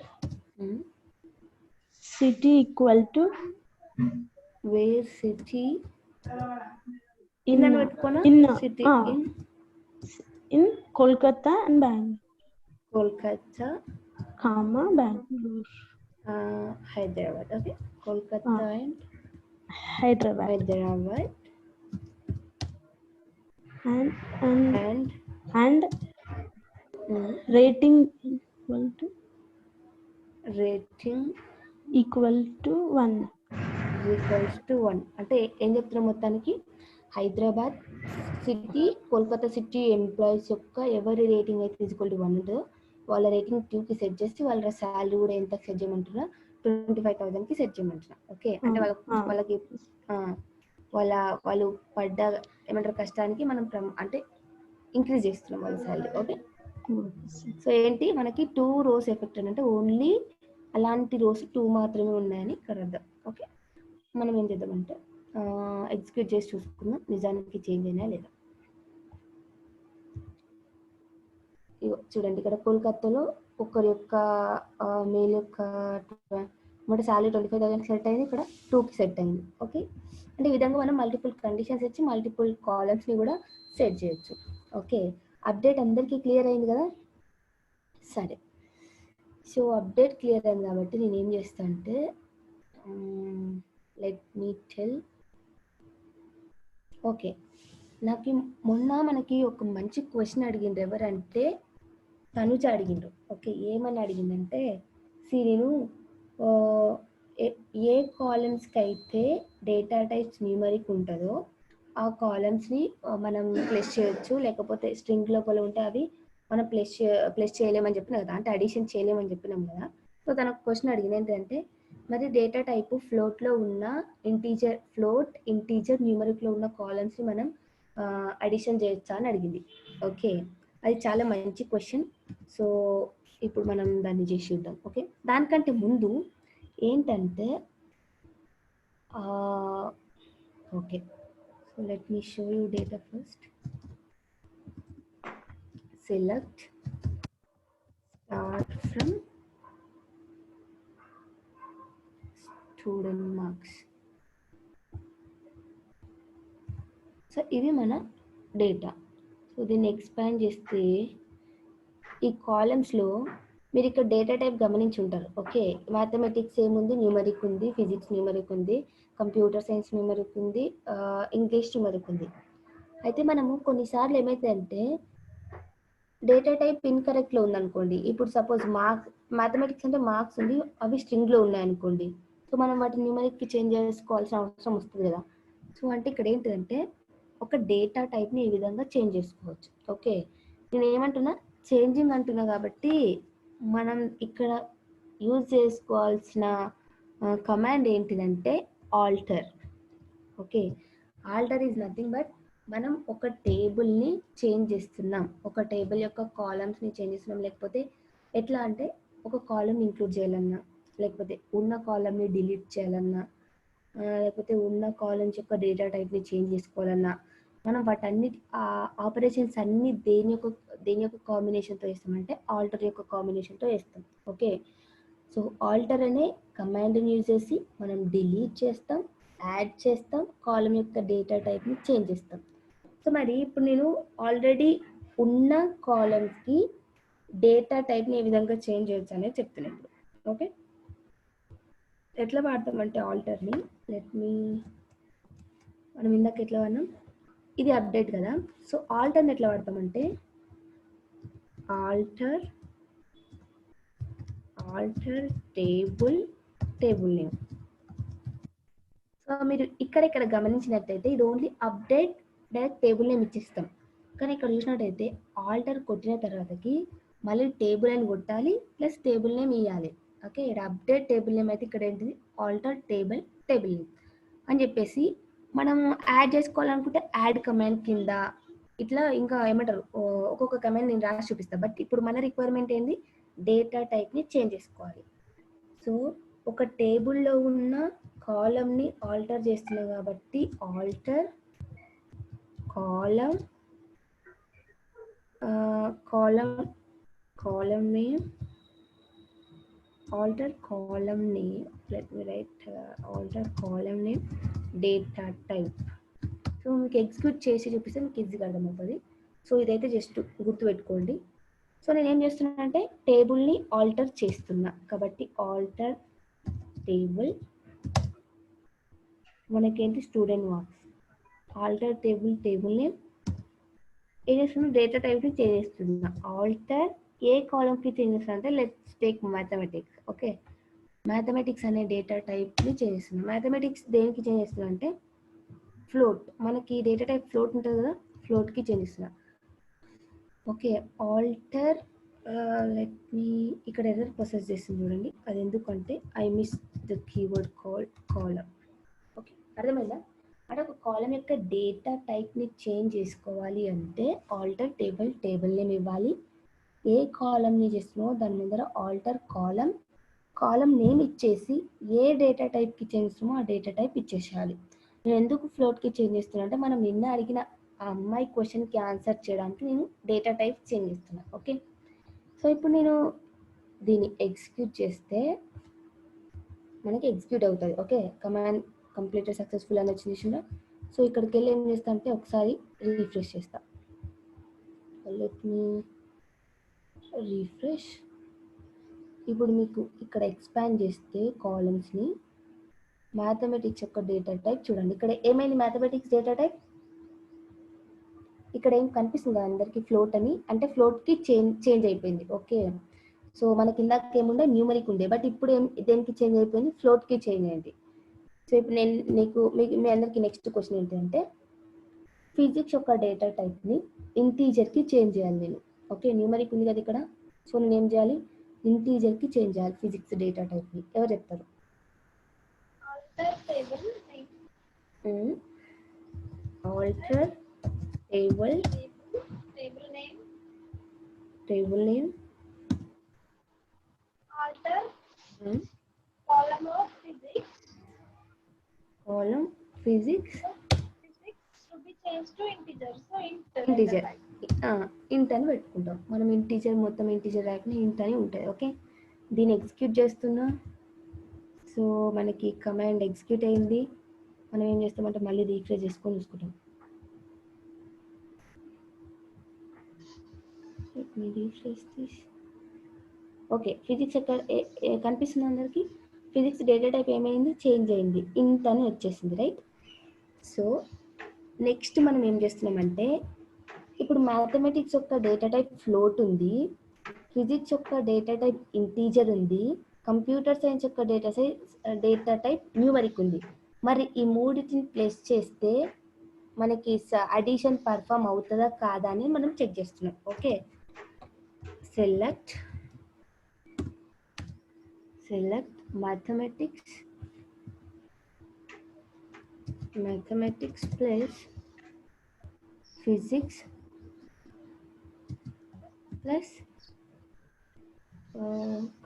city equal to where city in city in Kolkata and Bangalore. Kolkata, Bangalore. Hyderabad. Okay, Kolkata and Hyderabad. And rating equal to 1. అంటే ఏం చెప్తున్నాం మొత్తానికి, Hyderabad city Kolkata city employees యొక్క ఎవరి rating అయితే =1 ఉంటుందో వాళ్ళ rating 2కి సెట్ చేసి వాళ్ళ శాలరీ కూడా ఎంత సెట్ చేయమంటున్నా, 25,000కి సెట్ చేయమంటున్నా. ఓకే, అంటే వాళ్ళకి వాళ్ళు పడ్డ ఏమంటారు కష్టానికి మనం అంటే ఇంక్రీజ్ చేస్తున్నాం వాళ్ళ శాలరీ. ఓకే, సో ఏంటి మనకి 2 రోస్ ఎఫెక్ట్ అంటే ఓన్లీ అలాంటి రోస్ 2 మాత్రమే ఉన్నాయని ఇక్కడ అర్థం. ఓకే, మనం ఏం చేద్దామంటే ఎగ్జిక్యూట్ చేసి చూసుకుందాం నిజానికి చేంజ్ అయినా లేదా. చూడండి, ఇక్కడ కోల్కతాలో ఒకరి యొక్క మేల్ యొక్క శాలరీ 25,000 సెట్ అయింది, ఇక్కడ 2కి సెట్ అయింది. ఓకే, అంటే ఈ విధంగా మనం మల్టిపుల్ కండిషన్స్ ఇచ్చి మల్టిపుల్ కాలమ్స్ని కూడా సెట్ చేయొచ్చు. ఓకే, అప్డేట్ అందరికీ క్లియర్ అయింది కదా? సరే, సో అప్డేట్ క్లియర్ అయింది కాబట్టి నేను ఏం చేస్తా అంటే లెట్ మీ టెల్. ఓకే, నాకు మొన్న మనకి ఒక మంచి క్వశ్చన్ అడిగిండ్రు, ఎవరంటే తనుజ అడిగిండ్రు. ఓకే, ఏమని అడిగిందంటే, నేను ఏ కాలమ్స్కి అయితే డేటా టైప్స్ న్యూమరిక్ ఉంటుందో ఆ కాలమ్స్ని మనం ప్లేస్ చేయొచ్చు, లేకపోతే స్ట్రింగ్ లోపల ఉంటే అవి మనం ప్లేస్ చేయలేమని చెప్పినాం కదా, అంటే అడిషన్ చేయలేమని చెప్పినాం కదా. సో తనకు క్వశ్చన్ అడిగింది ఏంటంటే మరి డేటా టైపు ఫ్లోట్లో ఉన్న ఫ్లోట్ ఇంటీజర్ న్యూమరిక్లో ఉన్న కాలమ్స్ని మనం అడిషన్ చేయొచ్చా అని అడిగింది. ఓకే, అది చాలా మంచి క్వశ్చన్. సో ఇప్పుడు మనం దాన్ని చేసి చూద్దాం. ఓకే, దానికంటే ముందు ఏంటంటే okay, so let me show you data first. Select start from student marks. So ఇది మన డేటా. సో దీన్ని ఎక్స్పాండ్ చేస్తే ఈ కాలమ్స్లో మీరు ఇక్కడ డేటా టైప్ గమనించి ఉంటారు. ఓకే, మ్యాథమెటిక్స్ ఏముంది, న్యూమరిక్ ఉంది, ఫిజిక్స్ న్యూమరిక్ ఉంది, కంప్యూటర్ సైన్స్ న్యూమరిక్ ఉంది, ఇంగ్లీష్ న్యూమరిక్ ఉంది. అయితే మనము కొన్నిసార్లు ఏమైతుందంటే డేటా టైప్ ఇన్కరెక్ట్లో ఉందనుకోండి. ఇప్పుడు సపోజ్ మ్యాథమెటిక్స్ అంటే మార్క్స్ ఉంది, అవి స్ట్రింగ్లో ఉన్నాయనుకోండి. సో మనం వాటిని న్యూమరిక్కి చేంజ్ చేసుకోవాల్సిన అవసరం వస్తుంది కదా. సో అంటే ఇక్కడ ఏంటంటే ఒక డేటా టైప్ని ఈ విధంగా చేంజ్ చేసుకోవచ్చు. ఓకే, నేను ఏమంటున్నా చేంజింగ్ అంటున్నా కాబట్టి మనం ఇక్కడ యూజ్ చేసుకోవాల్సిన కమాండ్ ఏంటిదంటే alter. Okay, alter is nothing but మనం ఒక టేబుల్ని చేంజ్ చేస్తున్నాం, ఒక టేబుల్ యొక్క కాలమ్స్ని చేంజ్ చేస్తున్నాం. లేకపోతే ఎట్లా అంటే ఒక కాలమ్ ఇంక్లూడ్ చేయాలన్నా, లేకపోతే ఉన్న కాలమ్ని డిలీట్ చేయాలన్నా, లేకపోతే ఉన్న కాలమ్స్ యొక్క డేటా టైప్ని చేంజ్ చేసుకోవాలన్నా మనం వాటన్నిటి ఆపరేషన్స్ అన్ని దేని యొక్క కాంబినేషన్తో వేస్తామంటే ఆల్టర్ యొక్క కాంబినేషన్తో వేస్తాం. ఓకే, సో ఆల్టర్ అనే కమాండ్ని యూజ్ చేసి మనం డిలీట్ చేస్తాం, యాడ్ చేస్తాం, కాలమ్ యొక్క డేటా టైప్ని చేంజ్ చేస్తాం. సో మరి ఇప్పుడు నేను ఆల్రెడీ ఉన్న కాలమ్స్కి డేటా టైప్ని ఏ విధంగా చేంజ్ చేయొచ్చు అనేది చెప్తున్నాను ఇప్పుడు. ఓకే, ఎట్లా వాడతామంటే ఆల్టర్ని మనం ఇందాక ఎట్లా వాడినాం, ఇది అప్డేట్ కదా. సో ఆల్టర్ని ఎట్లా వాడతామంటే ఆల్టర్ టేబుల్ నేమ్. సో మీరు ఇక్కడ గమనించినట్టయితే ఇది only update direct table name ఇచ్చిస్తాం. కానీ ఇక్కడ చూసినట్టయితే ఆల్టర్ కొట్టిన తర్వాతకి మళ్ళీ టేబుల్ అని కొట్టాలి ప్లస్ టేబుల్ నేమ్ ఇవ్వాలి. ఓకే, ఇక్కడ అప్డేట్ టేబుల్ నేమ్ అయితే ఇక్కడ ఏంటిది ఆల్టర్ టేబుల్ నేమ్ అని చెప్పేసి మనం యాడ్ చేసుకోవాలనుకుంటే యాడ్ కమాండ్ కింద ఇట్లా ఇంకా ఏమంటారు ఒక్కొక్క కమాండ్ నేను రాసి చూపిస్తాను. బట్ ఇప్పుడు మన రిక్వైర్మెంట్ ఏంది, డేటా టైప్ని చేంజ్ చేసుకోవాలి. సో ఒక టేబుల్లో ఉన్న కాలమ్ని ఆల్టర్ చేస్తున్నాం కాబట్టి alter column name, alter column name, let me write alter column name data type. So మీకు ఎగ్జిక్యూట్ చేసి చూపిస్తే మీకు ఈజీగా అర్థమవుతుంది. సో ఇదైతే జస్ట్ గుర్తుపెట్టుకోండి. సో నేను ఏం చేస్తున్నానంటే టేబుల్ని ఆల్టర్ చేస్తున్నా కాబట్టి ఆల్టర్ టేబుల్ మనకేంటి student marks, alter table name ఏం చేస్తున్నా డేటా టైప్ని చేంజ్ చేస్తున్నా. ఆల్టర్ ఏ కాలమ్కి చేంజ్ చేస్తున్నా అంటే let's take mathematics. Okay, mathematics అనే డేటా టైప్ని చేంజ్ చేస్తున్నా. మ్యాథమెటిక్స్ దేనికి చేంజ్ చేస్తున్నా అంటే ఫ్లోట్, మనకి డేటా టైప్ ఫ్లోట్ ఉంటుంది కదా, ఫ్లోట్కి చేంజ్ చేస్తున్నా. ఓకే, ఆల్టర్ లెట్ మీ ఇక్కడ ఎర్రర్ ప్రాసెస్ చేస్తుంది చూడండి, అది ఎందుకంటే I miss the keyword column. Okay, అర్థమైందా? అంటే ఒక కాలమ్ యొక్క డేటా టైప్ని చేంజ్ చేసుకోవాలి అంటే ఆల్టర్ టేబుల్ నేమ్ ఇవ్వాలి. ఏ కాలమ్ని చేస్తున్నామో దాని ముందర ఆల్టర్ కాలమ్ నేమ్ ఇచ్చేసి ఏ డేటా టైప్కి చేంజ్ చేస్తున్నామో ఆ డేటా టైప్ ఇచ్చేసేయాలి. నేను ఎందుకు ఫ్లోట్కి చేంజ్ చేస్తున్నా అంటే మనం నిన్న అడిగిన ఆ అమ్మాయి క్వశ్చన్కి ఆన్సర్ చేయడానికి నేను డేటా టైప్ చేంజ్ చేస్తున్నాను. ఓకే, సో ఇప్పుడు నేను దీన్ని ఎగ్జిక్యూట్ చేస్తే మనకి ఎగ్జిక్యూట్ అవుతుంది. ఓకే, కమాండ్ కంప్లీటెడ్ సక్సెస్ఫుల్ అని వచ్చింది చూడ. సో ఇక్కడికి వెళ్ళి ఏం చేస్తా అంటే ఒకసారి రీఫ్రెష్ చేస్తా. Let me refresh. ఇప్పుడు మీకు ఇక్కడ ఎక్స్పాండ్ చేస్తే కాలమ్స్ని మ్యాథమెటిక్స్ యొక్క డేటా టైప్ చూడండి. ఇక్కడ ఏమైంది మ్యాథమెటిక్స్ డేటా టైప్, ఇక్కడ ఏం కనిపిస్తుంది అందరికి ఫ్లోట్ అని, అంటే ఫ్లోట్కి చేంజ్ అయిపోయింది. ఓకే, సో మనకి ఇందాక ఏముండే న్యూమరిక్ ఉండే, బట్ ఇప్పుడు దేనికి చేంజ్ అయిపోయింది, ఫ్లోట్కి చేంజ్ అయింది. సో ఇప్పుడు నేను మీ అందరికి నెక్స్ట్ క్వశ్చన్ ఏంటంటే ఫిజిక్స్ యొక్క డేటా టైప్ని ఇంటీజర్కి చేంజ్ చేయాలి నేను. ఓకే, న్యూమరిక్ ఉంది కదా ఇక్కడ, సో నేను ఏం చేయాలి, ఇంటీజర్కి చేంజ్ చేయాలి ఫిజిక్స్ డేటా టైప్ని. ఎవరు చెప్తారు? Alter table name alter column of column physics to be changed to integer. So integer int అని పెట్టుకుంటాం మనం. ఇంటీజర్ మొత్తం ఇంటీజర్ రాకుండా ఇంట్ అని ఉంటుంది. ఓకే, దీన్ని ఎగ్జిక్యూట్ చేస్తున్నా. సో మనకి కమాండ్ ఎగ్జిక్యూట్ అయింది. మనం ఏం చేస్తామంటే మళ్ళీ రీఫ్రెష్ చేసుకొని చూసుకుంటాం. ఓకే, ఫిజిక్స్ ఎక్కడ కనిపిస్తుంది అందరికి? ఫిజిక్స్ డేటా టైప్ ఏమైంది, చేంజ్ అయింది, ఇంట్ అని వచ్చేసింది, రైట్? సో నెక్స్ట్ మనం ఏం చేస్తున్నామంటే ఇప్పుడు మ్యాథమెటిక్స్ యొక్క డేటా టైప్ ఫ్లోట్ ఉంది, ఫిజిక్స్ యొక్క డేటా టైప్ ఇంటీజర్ ఉంది, కంప్యూటర్ సైన్స్ యొక్క డేటా టైప్ న్యూమరిక్ ఉంది. మరి ఈ మూడింటిని ప్లేస్ చేస్తే మనకి అడిషన్ పర్ఫామ్ అవుతుందా కాదా అని మనం చెక్ చేస్తున్నాం. Okay, select mathematics plus physics plus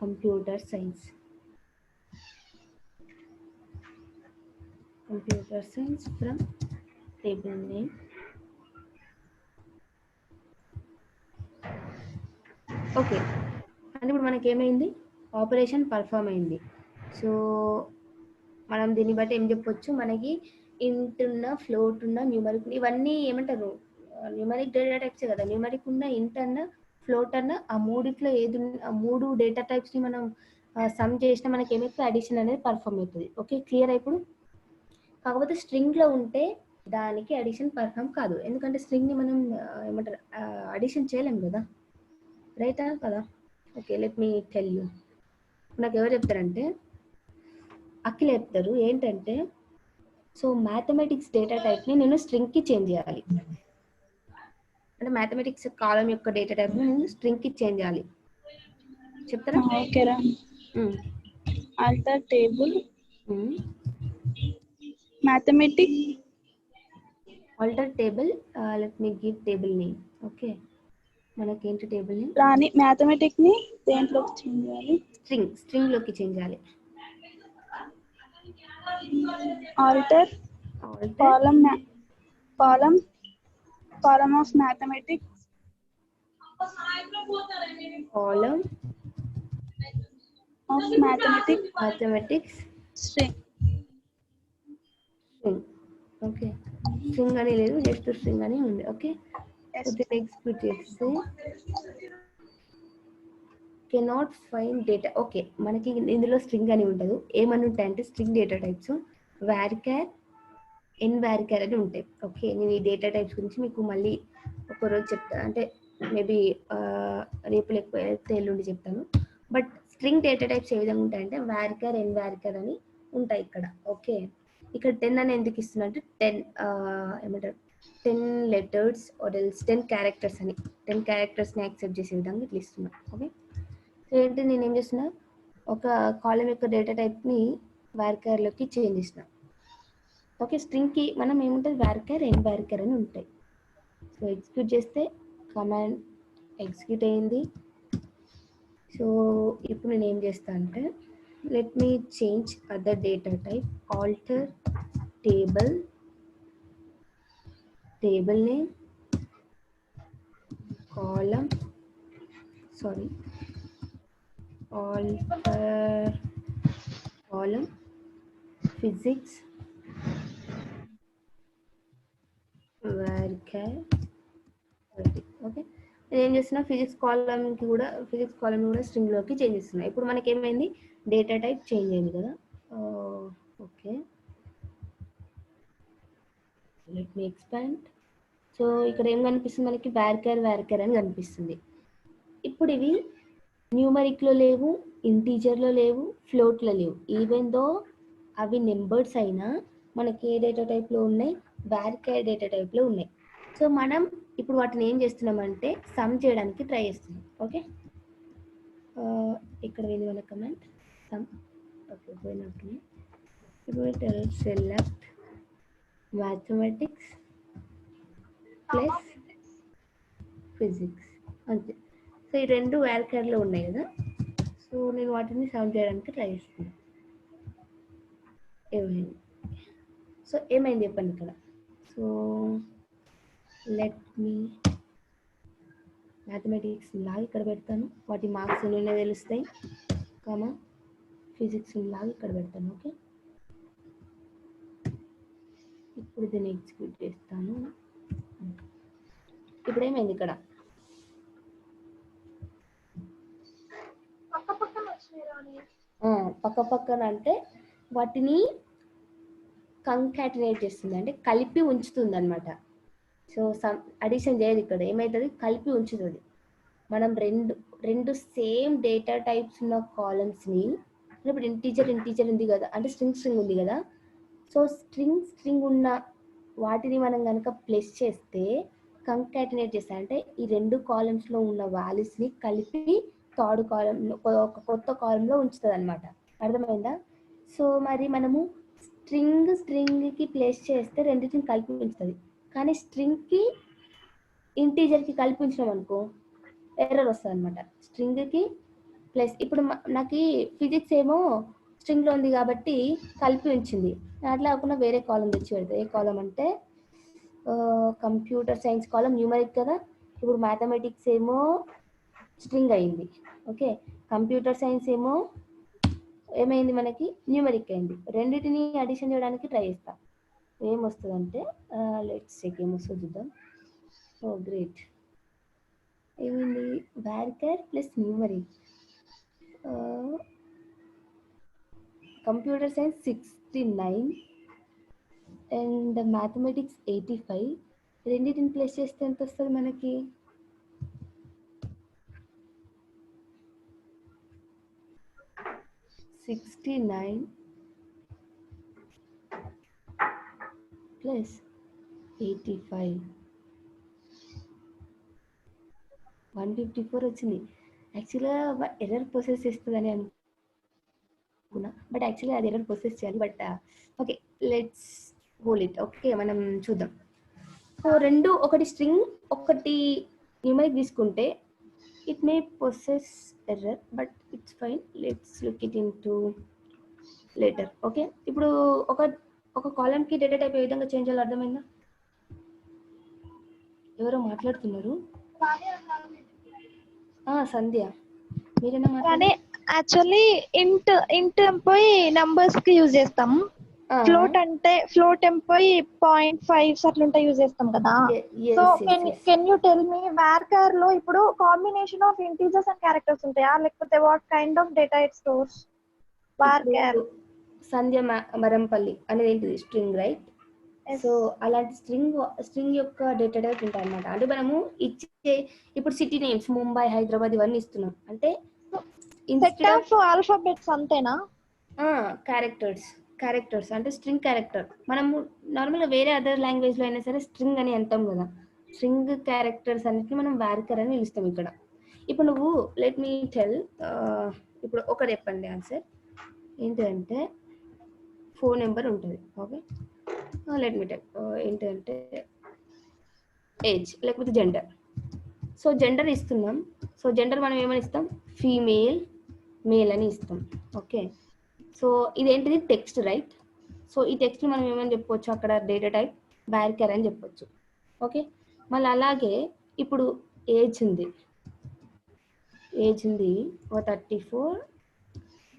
computer science from table name. Okay, అంటే ఇప్పుడు మనకి ఏమైంది, ఆపరేషన్ పర్ఫామ్ అయింది. సో మనం దీన్ని బట్టి ఏం చెప్పొచ్చు, మనకి ఇంట్ ఉన్న, ఫ్లోట్ ఉన్న, న్యూమరిక్ ఇవన్నీ ఏమంటారు, న్యూమరిక్ డేటా టైప్సే కదా. న్యూమరిక్ ఉన్న, ఇంట్ అన్న, ఫ్లోట్ అన్న, ఆ మూడిట్లో ఏది ఆ మూడు డేటా టైప్స్ని మనం సమ్ చేసినా మనకి ఏమైతే అడిషన్ అనేది పర్ఫామ్ అవుతుంది. ఓకే, క్లియర్ ఇప్పుడు? కాకపోతే స్ట్రింగ్లో ఉంటే దానికి అడిషన్ పర్ఫామ్ కాదు, ఎందుకంటే స్ట్రింగ్ని మనం ఏమంటారు అడిషన్ చేయలేము కదా, రైటా కదా? Okay, let me tell you. నాకు ఎవరు చెప్తారంటే అఖిల్ చెప్తారు ఏంటంటే, సో మ్యాథమెటిక్స్ డేటా టైప్ని నేను స్ట్రింగ్కి చేంజ్ చేయాలి, అంటే మ్యాథమెటిక్స్ కాలం యొక్క డేటా టైప్ని నేను స్ట్రింగ్కి చేంజ్ చేయాలి. చెప్తారా? ఓకేరా. Alter table mathematics let me give table name. Okay, మనకేంటి టేబుల్ నేమ్? రాని మ్యాథమెటిక్ ని దేంట్లోకి చేంజ్ చేయాలి? స్ట్రింగ్లోకి చేంజ్ చేయాలి. Alter column of mathematics string. Okay, string అని లేదు, జస్ట్ స్ట్రింగ్ అని ఉంది. ఓకే, దీన్ని ఎగ్జిక్యూట్ చేస్తే కెనాట్ ఫైండ్ డేటా. ఓకే, మనకి ఇందులో స్ట్రింగ్ అని ఉండదు, ఏమని ఉంటాయంటే string data types varchar, nvarchar అని ఉంటాయి. ఓకే, నేను ఈ డేటా టైప్స్ గురించి మీకు మళ్ళీ ఒకరోజు చెప్తాను, అంటే మేబీ రేపు లేకపోతే ఎల్లుండి చెప్తాను. బట్ స్ట్రింగ్ డేటా టైప్స్ ఏ విధంగా ఉంటాయంటే varchar, nvarchar అని ఉంటాయి ఇక్కడ. ఓకే, ఇక్కడ 10 అని ఎందుకు ఇస్తున్నా అంటే 10 ఏమంటారు 10 లెటర్స్ ఆర్ ఎల్స్ 10 క్యారెక్టర్స్ అని 10 క్యారెక్టర్స్ని యాక్సెప్ట్ చేసే విధంగా ఇట్లా ఇస్తున్నా. ఓకే, సో ఏంటి నేను ఏం చేస్తున్నా, ఒక కాలం యొక్క డేటా టైప్ని varcharలోకి చేంజ్ చేసిన. ఓకే, స్ట్రింగ్కి మనం ఏముంటుంది varchar, nvarchar అని ఉంటాయి. సో ఎగ్జిక్యూట్ చేస్తే కమాండ్ ఎగ్జిక్యూట్ అయింది. సో ఇప్పుడు నేను ఏం చేస్తా అంటే let me change other data type, alter table name column physics varchar 30. Okay, నేను ఏం చేస్తున్నా ఫిజిక్స్ కాలమ్కి కూడా స్ట్రింగ్ లోకి చేంజ్ చేస్తున్నా. ఇప్పుడు మనకి ఏమైంది, డేటా టైప్ చేంజ్ అయింది కదా. Okay, let me expand. So ఇక్కడ ఏం కనిపిస్తుంది మనకి, varchar అని కనిపిస్తుంది. ఇప్పుడు ఇవి న్యూమరిక్లో లేవు, ఇంటీజర్లో లేవు, ఫ్లోట్లో లేవు. ఈవెన్ దో అవి నెంబర్స్ అయినా మనకి ఏ డేటా టైప్లో ఉన్నాయి, varchar డేటా టైప్లో ఉన్నాయి. సో మనం ఇప్పుడు వాటిని ఏం చేస్తున్నామంటే సమ్ చేయడానికి ట్రై చేస్తున్నాం. ఓకే, ఇక్కడ వెళ్ళి వాళ్ళ కమెంట్ సమ్. ఓకే, పోయినట్టునే. ఇప్పుడు సెలెక్ట్ మ్యాథమెటిక్స్ ప్లస్ ఫిజిక్స్ అంతే. సో ఈ రెండు వ్యాల్కర్లో ఉన్నాయి కదా, సో నేను వాటిని సమ్ చేయడానికి ట్రై చేస్తున్నాను. ఏమైంది? సో ఏమైంది చెప్పండి ఇక్కడ. సో లెట్ మీ మ్యాథమెటిక్స్ లాగా ఇక్కడ పెడతాను, వాటి మార్క్స్ ఎన్నో తెలుస్తాయి, కామా ఫిజిక్స్ లాగా ఇక్కడ పెడతాను. ఓకే, ఇప్పుడు దీన్ని ఎగ్జిక్యూట్ చేస్తాను. ఇప్పుడు ఏమైంది ఇక్కడ? పక్క పక్కన అంటే వాటిని కంకాటినేట్ చేస్తుంది, అంటే కలిపి ఉంచుతుంది అనమాట. సో సమ్ అడిషన్ చేయదు ఇక్కడ, ఏమవుతుంది కలిపి ఉంచుతుంది. మనం రెండు సేమ్ డేటా టైప్స్ ఉన్న కాలమ్స్ని, ఇప్పుడు ఇంటీజర్ ఉంది కదా, అంటే స్ట్రింగ్ ఉంది కదా, సో స్ట్రింగ్ ఉన్న వాటిని మనం కనుక ప్లస్ చేస్తే కంకాటినేట్ చేస్తే, అంటే ఈ రెండు కాలమ్స్లో ఉన్న వాల్యూస్ని కలిపి థర్డ్ కాలంలో ఒక కొత్త కాలంలో ఉంచుతుంది అనమాట. అర్థమైందా? సో మరి మనము స్ట్రింగ్కి ప్లేస్ చేస్తే రెండింటిని కలిపి ఉంచుతుంది, కానీ స్ట్రింగ్కి ఇంటీజర్కి కలిపి ఉంచినాం అనుకో ఎర్రర్ వస్తుంది అనమాట. స్ట్రింగ్కి ప్లస్ ఇప్పుడు నాకు ఫిజిక్స్ ఏమో స్ట్రింగ్లో ఉంది కాబట్టి కలిపి ఉంచింది, అట్లా కాకుండా వేరే కాలం తెచ్చి పెడతాయి. ఏ కాలం అంటే కంప్యూటర్ సైన్స్ కాలం న్యూమరిక్ కదా, ఇప్పుడు మ్యాథమెటిక్స్ ఏమో స్ట్రింగ్ అయింది. ఓకే, కంప్యూటర్ సైన్స్ ఏమో ఏమైంది మనకి న్యూమరిక్ అయింది. రెండింటిని అడిషన్ చేయడానికి ట్రై చేస్తా. ఏమొస్తుందంటే లెట్స్ చెక్ ఏమొస్తుందో చూద్దాం. ఓ గ్రేట్, ఏమైంది? Varchar plus numeric. Computer science 69 and mathematics 85. రెండింటిని ప్లస్ చేస్తే ఎంత వస్తుంది మనకి? 69 ప్లస్ 85 154 వచ్చింది. యాక్చువల్గా ఎర్రర్ ప్రాసెస్ చేస్తుందని అనుకున్నా, బట్ యాక్చువల్గా అది ఎర్రర్ ప్రాసెస్ చేయాలి. But okay, let's hold it. Okay, మనం చూద్దాం. సో రెండు, ఒకటి స్ట్రింగ్ ఒకటి న్యూమరిక్ తీసుకుంటే it may process error, but it's fine. Let's look it in to later. Okay, ఇప్పుడు ఒక కాలమ్కి డేటా టైప్ ఏ విధంగా చేంజ్ చేయాలో అర్థమైందా? ఎవరో మాట్లాడుతున్నారు. సంధ్య, మీరేనా మాట్లాడే? యాక్చువల్లీ ఇంట్ పోయి నంబర్స్ కి యూజ్ చేస్తాం. ఫ్లోట్ పోయి 0.5 అట్లుంటే యూజ్ చేస్తాం కదా. So can you tell me varchar లో ఇప్పుడు combination of integers and characters ఉంటాయా, లేకపోతే what kind of data it stores? Varchar Sandhya Marampalli అనేది ఏంటిది? String, right? సో అలాంటి స్ట్రింగ్ యొక్క డేటా టైప్ ఉంటాయి అన్నమాట. అంటే మనము ఇచ్చే ఇప్పుడు సిటీ నేమ్స్ ముంబై, హైదరాబాద్ ఇవన్నీ ఇస్తున్నాం, అంటే సెట్ ఆఫ్ ఆల్ఫాబెట్స్ అంతేనా? క్యారెక్టర్స్ అంటే స్ట్రింగ్ క్యారెక్టర్. మనము నార్మల్గా వేరే అదర్ లాంగ్వేజ్ లో అయినా సరే స్ట్రింగ్ అని అంటాం కదా, స్ట్రింగ్ క్యారెక్టర్స్ అన్నిటిని మనం వార్కర్ అని పిలుస్తాం ఇక్కడ. ఇప్పుడు నువ్వు లెట్ మీ టెల్, ఇప్పుడు ఒకటి చెప్పండి ఆన్సర్ ఏంటంటే ఫోన్ నెంబర్ ఉంటుంది. ఓకే, లెట్ మీ టెల్ ఏంటంటే ఏజ్ లేకపోతే జెండర్. సో జెండర్ ఇస్తున్నాం. సో జెండర్ మనం ఏమని ఇస్తాం? ఫీమేల్, మేల్ అని ఇస్తాం. ఓకే, సో ఇదేంటిది? Text, right? సో ఈ టెక్స్ట్ మనం ఏమని చెప్పవచ్చు? అక్కడ డేటా టైప్ వార్కర్ అని చెప్పొచ్చు. ఓకే, మళ్ళీ అలాగే ఇప్పుడు ఏజ్ ఉంది 34,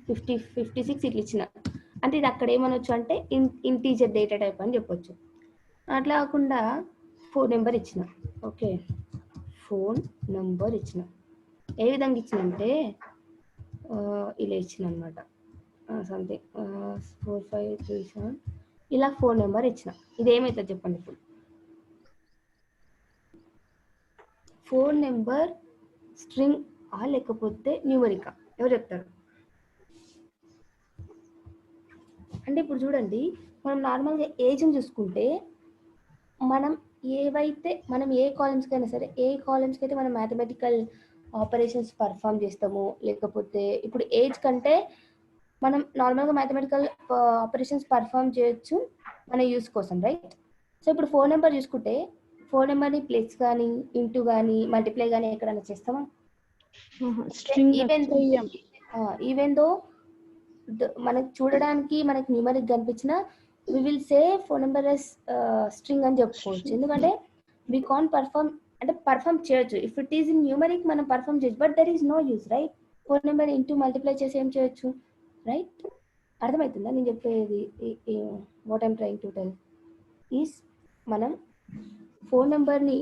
50, 56 ఇట్లా ఇచ్చిన, అంటే ఇది అక్కడ ఏమనొచ్చు అంటే ఇంటీజర్ డేటా టైప్ అని చెప్పొచ్చు. అట్లా కాకుండా ఫోన్ నెంబర్ ఇచ్చిన. ఓకే, ఫోన్ నెంబర్ ఇచ్చిన. ఏ విధంగా ఇచ్చినంటే ఇలా ఇచ్చిన అనమాట, సంథింగ్ 4537 ఇలా ఫోన్ నెంబర్ ఇచ్చిన. ఇది ఏమవుతుంది చెప్పండి? ఇప్పుడు ఫోన్ నెంబర్ స్ట్రింగ్ లేకపోతే న్యూమరికా? ఎవరు చెప్తారు? అంటే ఇప్పుడు చూడండి, మనం నార్మల్గా ఏజ్ని చూసుకుంటే మనం ఏవైతే మనం ఏ కాలమ్స్కి అయినా సరే, ఏ కాలమ్స్కి అయితే మనం మ్యాథమెటికల్ ఆపరేషన్స్ పర్ఫామ్ చేస్తామో, లేకపోతే ఇప్పుడు ఏజ్ కంటే మనం నార్మల్గా మ్యాథమెటికల్ ఆపరేషన్స్ పర్ఫామ్ చేయొచ్చు మన యూస్ కోసం, రైట్? సో ఇప్పుడు ఫోన్ నెంబర్ చూసుకుంటే ఫోన్ నెంబర్ని ప్లస్ కానీ ఇంటూ కానీ మల్టిప్లై కానీ ఎక్కడైనా చేస్తామా? ఈవెన్ దో మనకు చూడడానికి మనకి న్యూమరిక్ కనిపించిన we will say phone number as string అని చెప్పుకోవచ్చు. ఎందుకంటే వి కాన్ పర్ఫామ్, అంటే పర్ఫామ్ చేయొచ్చు. If it is in numeric మనం పర్ఫామ్ చేయొచ్చు, but there is no use, right? Phone number into multiply చేసి ఏం చేయొచ్చు, రైట్? అర్థమవుతుందా నేను చెప్పేది? What I'm trying to tell is, మనం ఫోన్ నెంబర్ని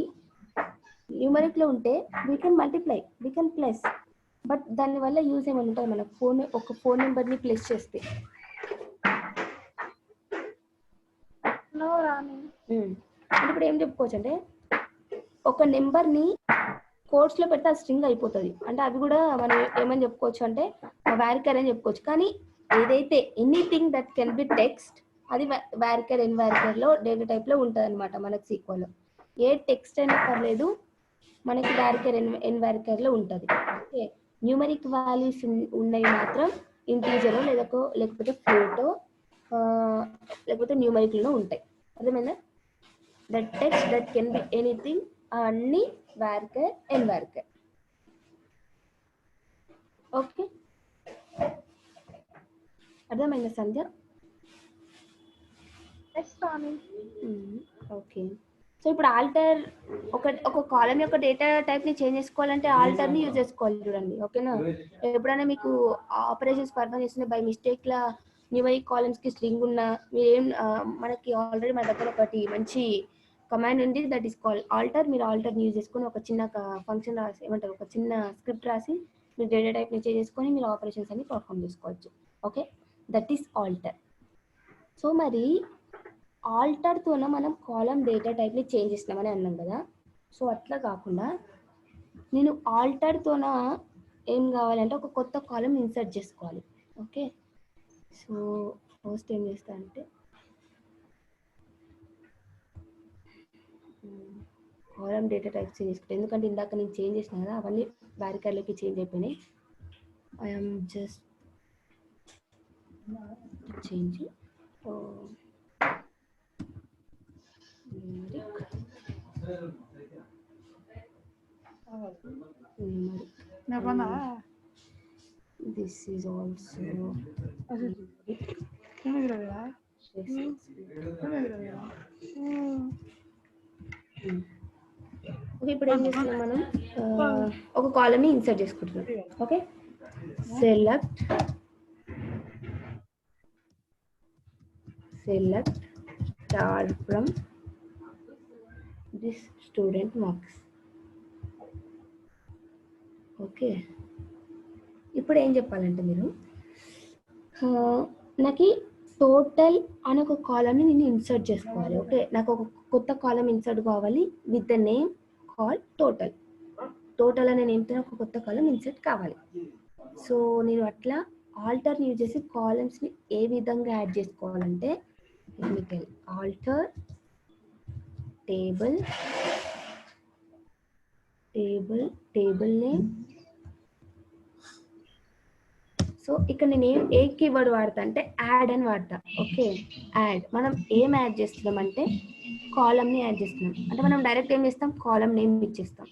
న్యూమరిక్లో ఉంటే we can multiply, we can plus, but దానివల్ల యూజ్ ఏమైనా ఉంటుంది మనకు ఒక ఫోన్ నెంబర్ని ప్లస్ చేస్తే? అంటే ఇప్పుడు ఏం చెప్పుకోవచ్చు అంటే ఒక నెంబర్ని కోడ్స్లో పెడితే ఆ స్ట్రింగ్ అయిపోతుంది. అంటే అవి కూడా మనం ఏమని చెప్పుకోవచ్చు అంటే వారికర్ అని చెప్పుకోవచ్చు. కానీ ఏదైతే anything that can be text అది వారికర్ ఎన్ వారికర్లో డేటా టైప్లో ఉంటుంది అనమాట. మనకు సీక్వెల్లో ఏ టెక్స్ట్ అయినా పర్లేదు, మనకి వారికర్ ఎన్ వారికర్లో ఉంటుంది. ఓకే, న్యూమరిక్ వాల్యూస్ ఉన్నవి మాత్రం ఇంటీజర్ లేకపోతే ఫ్లోటో లేకపోతే న్యూమరిక్లో ఉంటాయి. అర్థమైందా? That text that can be anything అన్ని వారికర్ ఎన్ వారికర్. ఓకే, అర్థమైందా సంధ్య? ఓకే, సో ఇప్పుడు ఆల్టర్ ఒక కాలం యొక్క డేటా టైప్ ని చేంజ్ చేసుకోవాలంటే ఆల్టర్ ని యూజ్ చేసుకోవాలి. చూడండి, ఓకేనా? ఎప్పుడైనా మీకు ఆపరేషన్స్ పర్ఫామ్ చేస్తున్న by mistake law numeric columns కి స్ట్రింగ్ ఉన్న మీరేం మనకి ఆల్రెడీ మన దగ్గర ఒకటి మంచి కమాండ్ ఉంది, దట్ ఈస్ కాల్ ఆల్టర్. మీరు ఆల్టర్ యూజ్ చేసుకొని ఒక చిన్న ఫంక్షన్ రాసి, ఏమంటారు, ఒక చిన్న స్క్రిప్ట్ రాసి మీరు డేటా టైప్ ని చేంజ్ చేసుకొని మీరు ఆపరేషన్స్ అన్ని పర్ఫామ్ చేసుకోవచ్చు. Okay, that is alter. So మరి ఆల్టర్తోన మనం కాలం డేటా టైప్ని చేంజ్ చేసినామని అన్నాం కదా. సో అట్లా కాకుండా నేను ఆల్టర్తోన ఏం కావాలంటే ఒక కొత్త కాలం ఇన్సర్ట్ చేసుకోవాలి. ఓకే, సో ఫస్ట్ ఏం చేస్తా అంటే కాలం డేటా టైప్ చేంజ్ చేసుకుంటాను. ఎందుకంటే ఇందాక నేను చేంజ్ చేసిన కదా, అవన్నీ వారికర్లోకి చేంజ్ అయిపోయినాయి. I'm just change this is also okay. ఇప్పుడు ఏం చేస్తున్నాం మనం, ఒక కాలమ్ని ఇన్సర్ట్ చేసుకుంటున్నాం. Okay, select star from this student marks. Okay, ఇప్పుడు ఏం చెప్పాలంటే మీరు నాకు టోటల్ అని ఒక కాలమ్ని నేను ఇన్సర్ట్ చేసుకోవాలి. ఓకే, నాకు ఒక కొత్త కాలం ఇన్సర్ట్ కావాలి with the name call total. Total అనే నేమ్తో ఒక కొత్త కాలం ఇన్సర్ట్ కావాలి. సో నేను అట్లా ఆల్టర్ని యూజ్ చేసి కాలమ్స్ని ఏ విధంగా యాడ్ చేసుకోవాలంటే ఆల్టర్ టేబుల్ నేమ్. సో ఇక్కడ నేను ఏ కీవర్డ్ వాడతా అంటే యాడ్ అని వాడతా. Okay, add. మనం ఏం యాడ్ చేస్తున్నాం అంటే కాలమ్ని యాడ్ చేస్తున్నాం. అంటే మనం డైరెక్ట్ ఏం చేస్తాం, కాలమ్ నేమ్ ఇచ్చేస్తాం.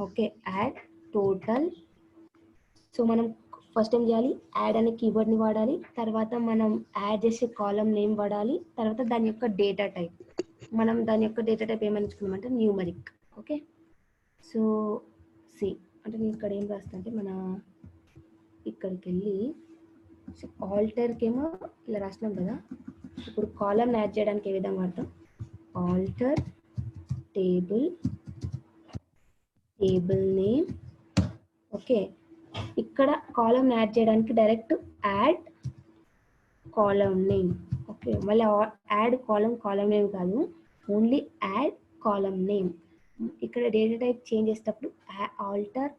Okay, add total. సో మనం ఫస్ట్ ఏం చేయాలి, యాడ్ అనే కీవర్డ్ని వాడాలి, తర్వాత మనం యాడ్ చేసే కాలమ్ నేమ్ వాడాలి, తర్వాత దాని యొక్క డేటా టైప్. మనం దాని యొక్క డేటా టైప్ ఏమని ఇచ్చుకున్నామంటే న్యూమరిక్. ఓకే, సో సి అంటే నేను ఇక్కడ ఏం రాస్తా అంటే మన ఇక్కడికి వెళ్ళి ఆల్టర్కి ఏమో ఇలా రాసినాం కదా. ఇప్పుడు కాలమ్ యాడ్ చేయడానికి ఏ విధంగా వాడతాం, ఆల్టర్ టేబుల్ నేమ్. ఓకే, ఇక్కడ కాలమ్ యాడ్ చేయడానికి direct add column name. Okay, మళ్ళీ యాడ్ కాలమ్ నేమ్ కాదు, ఓన్లీ యాడ్ కాలమ్ నేమ్. ఇక్కడ డేటా టైప్ చేంజ్ చేసేటప్పుడు ఆల్టర్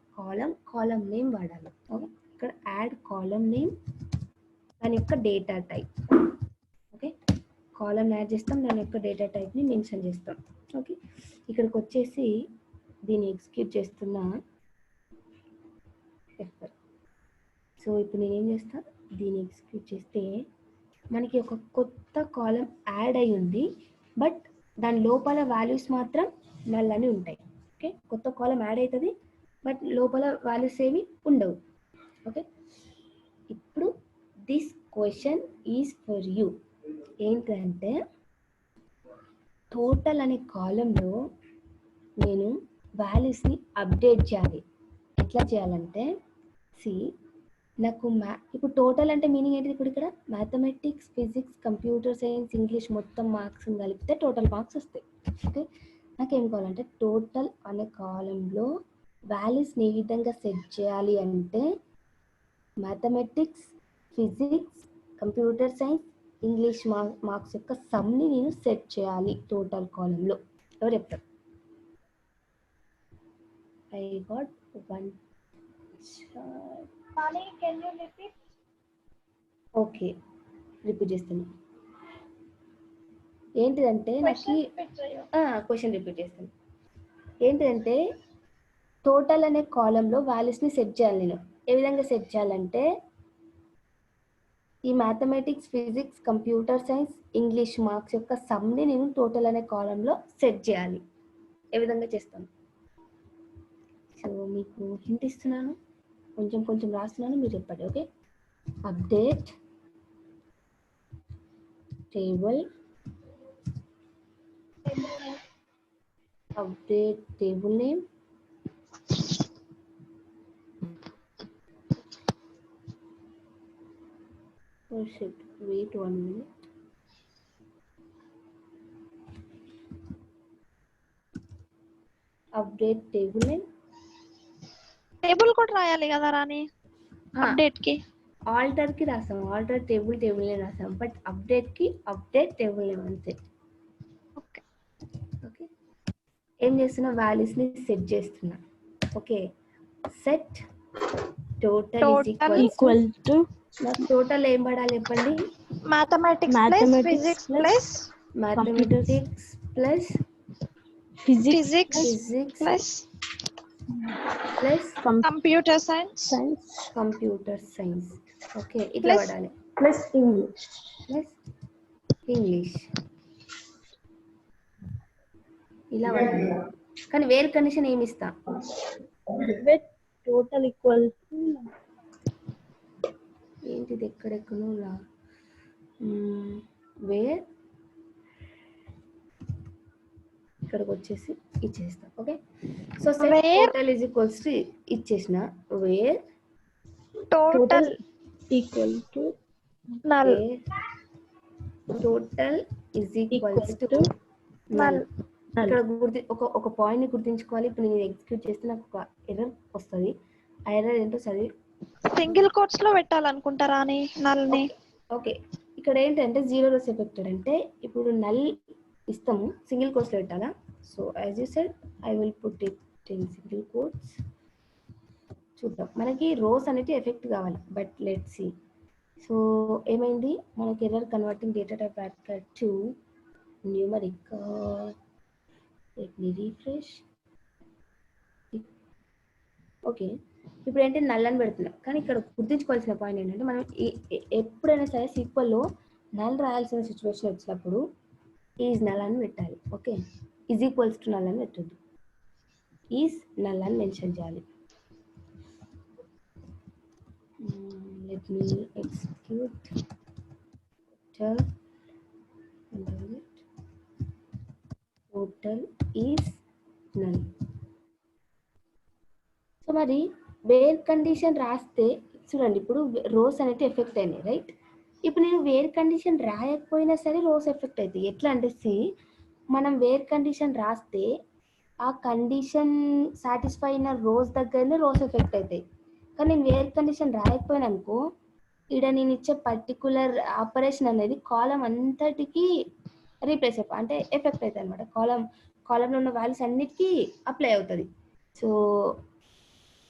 కాలమ్ నేమ్ వాడాలి. ఓకే, ఇక్కడ యాడ్ కాలమ్ నేమ్, దాని యొక్క data type. Okay, column add చేస్తాం, దాని యొక్క డేటా టైప్ని మెన్షన్ చేస్తాం. ఓకే, ఇక్కడికి వచ్చేసి దీన్ని ఎగ్జిక్యూట్ చేస్తున్నా. సో ఇప్పుడు నేను ఏం చేస్తా, దీన్ని ఎగ్జిక్యూట్ చేస్తే మనకి ఒక కొత్త కాలం యాడ్ అయి ఉంది, బట్ దాని లోపల వాల్యూస్ మాత్రం నల్ అని ఉంటాయి. ఓకే, కొత్త కాలం యాడ్ అవుతుంది బట్ లోపల వాల్యూస్ ఏమి ఉండవు. ఓకే, ఇప్పుడు this question is for you. ఏంటంటే టోటల్ అనే కాలంలో నేను వాల్యూస్ని అప్డేట్ చేయాలి. ఎట్లా చేయాలంటే నాకు ఇప్పుడు టోటల్ అంటే మీనింగ్ ఏంటి, ఇప్పుడు ఇక్కడ mathematics, physics, computer science, English మొత్తం మార్క్స్ కలిపితే టోటల్ మార్క్స్ వస్తాయి. ఓకే, నాకేం కావాలంటే టోటల్ అనే కాలంలో వాల్యూస్ని ఏ విధంగా సెట్ చేయాలి అంటే mathematics, physics, computer science, English marks యొక్క సమ్ని నేను సెట్ చేయాలి టోటల్ కాలంలో. ఎవరు చెప్తారు? I got one. Okay, repeat చేస్తాను. ఏంటిదంటే నాకు క్వశ్చన్ రిపీట్ చేస్తాను. ఏంటిదంటే టోటల్ అనే కాలంలో వాల్యూస్ని సెట్ చేయాలి. నేను ఏ విధంగా సెట్ చేయాలంటే ఈ mathematics, physics, computer science, English marks యొక్క సమ్ని నేను టోటల్ అనే కాలంలో సెట్ చేయాలి. ఏ విధంగా చేస్తాను? సో మీకు హింట్ ఇస్తున్నాను, కొంచెం కొంచెం రాస్తున్నాను, మీరు చెప్పండి. Okay, update table, update table name, oh shit, wait 1 minute. Update table name, table కూడా రాయాలి కదా రాని అప్డేట్ కి. ఆల్టర్ కి రాసాం, ఆల్టర్ టేబుల్ నేమ్ రాసాం, బట్ అప్డేట్ కి అప్డేట్ టేబుల్ నేమ్ అంతే. ఓకే ఓకే, ఏం చేస్తున్నా, వాల్యూస్ ని సెట్ చేస్తున్నా. Okay, set total equal to నాకు టోటల్ ఏం పడాలి చెప్పండి? Mathematics plus physics plus mathematics plus physics plus computer science. Okay, ఇట్లా పడాలి. ప్లస్ ఇంగ్లీష్ ఇలా పడాలి. కానీ వేర్ కండిషన్ ఏమి ఇస్తా? టోటల్ ఈక్వల్ టు ఏంటిది, ఎక్కడెక్కడో వేర్ ఇక్కడికి వచ్చేసి ఇచ్చేస్తా. Okay, so total is equals to ఇచ్చేసిన where total equal to null, total is equals to null. ఇక్కడ ఒక పాయింట్ ని గుర్తుంచుకోవాలి. ఇప్పుడు నేను ఎగ్జిక్యూట్ చేస్తే నాకు ఒక ఎర్రర్ వస్తుంది. ఆ ఎర్రర్ ఏంటో చదివి సింగిల్ కోట్స్ లో పెట్టాలనుకుంటారా అని నల్ ని. ఓకే, ఇక్కడ ఏంటంటే 0 రోస్ ఎఫెక్టెడ్ అంటే ఇప్పుడు నల్ ఇస్తాము, సింగిల్ కోట్స్ లో పెట్టాలా? So as you said I will put it in single quotes. చూద్దాం, మనకి రోస్ అనేది ఎఫెక్ట్ కావాలి, బట్ లెట్ సి. సో ఏమైంది, మనకి error converting data type add to numeric. Let me refresh. Okay, ఇప్పుడు ఏంటంటే నల్ అని పెడుతున్నాం, కానీ ఇక్కడ గుర్తుంచుకోవాల్సిన పాయింట్ ఏంటంటే మనం ఎప్పుడైనా సరే సీక్వెల్లో నల్ రాయాల్సిన సిచ్యువేషన్ వచ్చినప్పుడు ఈజ్ నల్ అని పెట్టాలి. Okay, is equals to null అని పెట్టద్దు, ఈజ్ నల్ అని మెన్షన్ చేయాలి. Let me execute total is null. So మరి వేర్ కండిషన్ రాస్తే చూడండి, ఇప్పుడు రోస్ అనేది ఎఫెక్ట్ అయినాయి, రైట్? ఇప్పుడు నేను వేర్ కండిషన్ రాయకపోయినా సరే రోస్ ఎఫెక్ట్ అవుతాయి. ఎట్లా అంటే మనం వేర్ కండిషన్ రాస్తే ఆ కండిషన్ సాటిస్ఫై అయిన రోస్ దగ్గరనే రోస్ ఎఫెక్ట్ అవుతాయి. కానీ నేను వేర్ కండిషన్ రాయకపోయినా అనుకో, ఇక్కడ నేను ఇచ్చే పర్టికులర్ ఆపరేషన్ అనేది కాలం అంతటికి రీప్లేస్ అంటే ఎఫెక్ట్ అవుతుంది అనమాట. కాలంలో ఉన్న వాల్యూస్ అన్నిటికీ అప్లై అవుతుంది. సో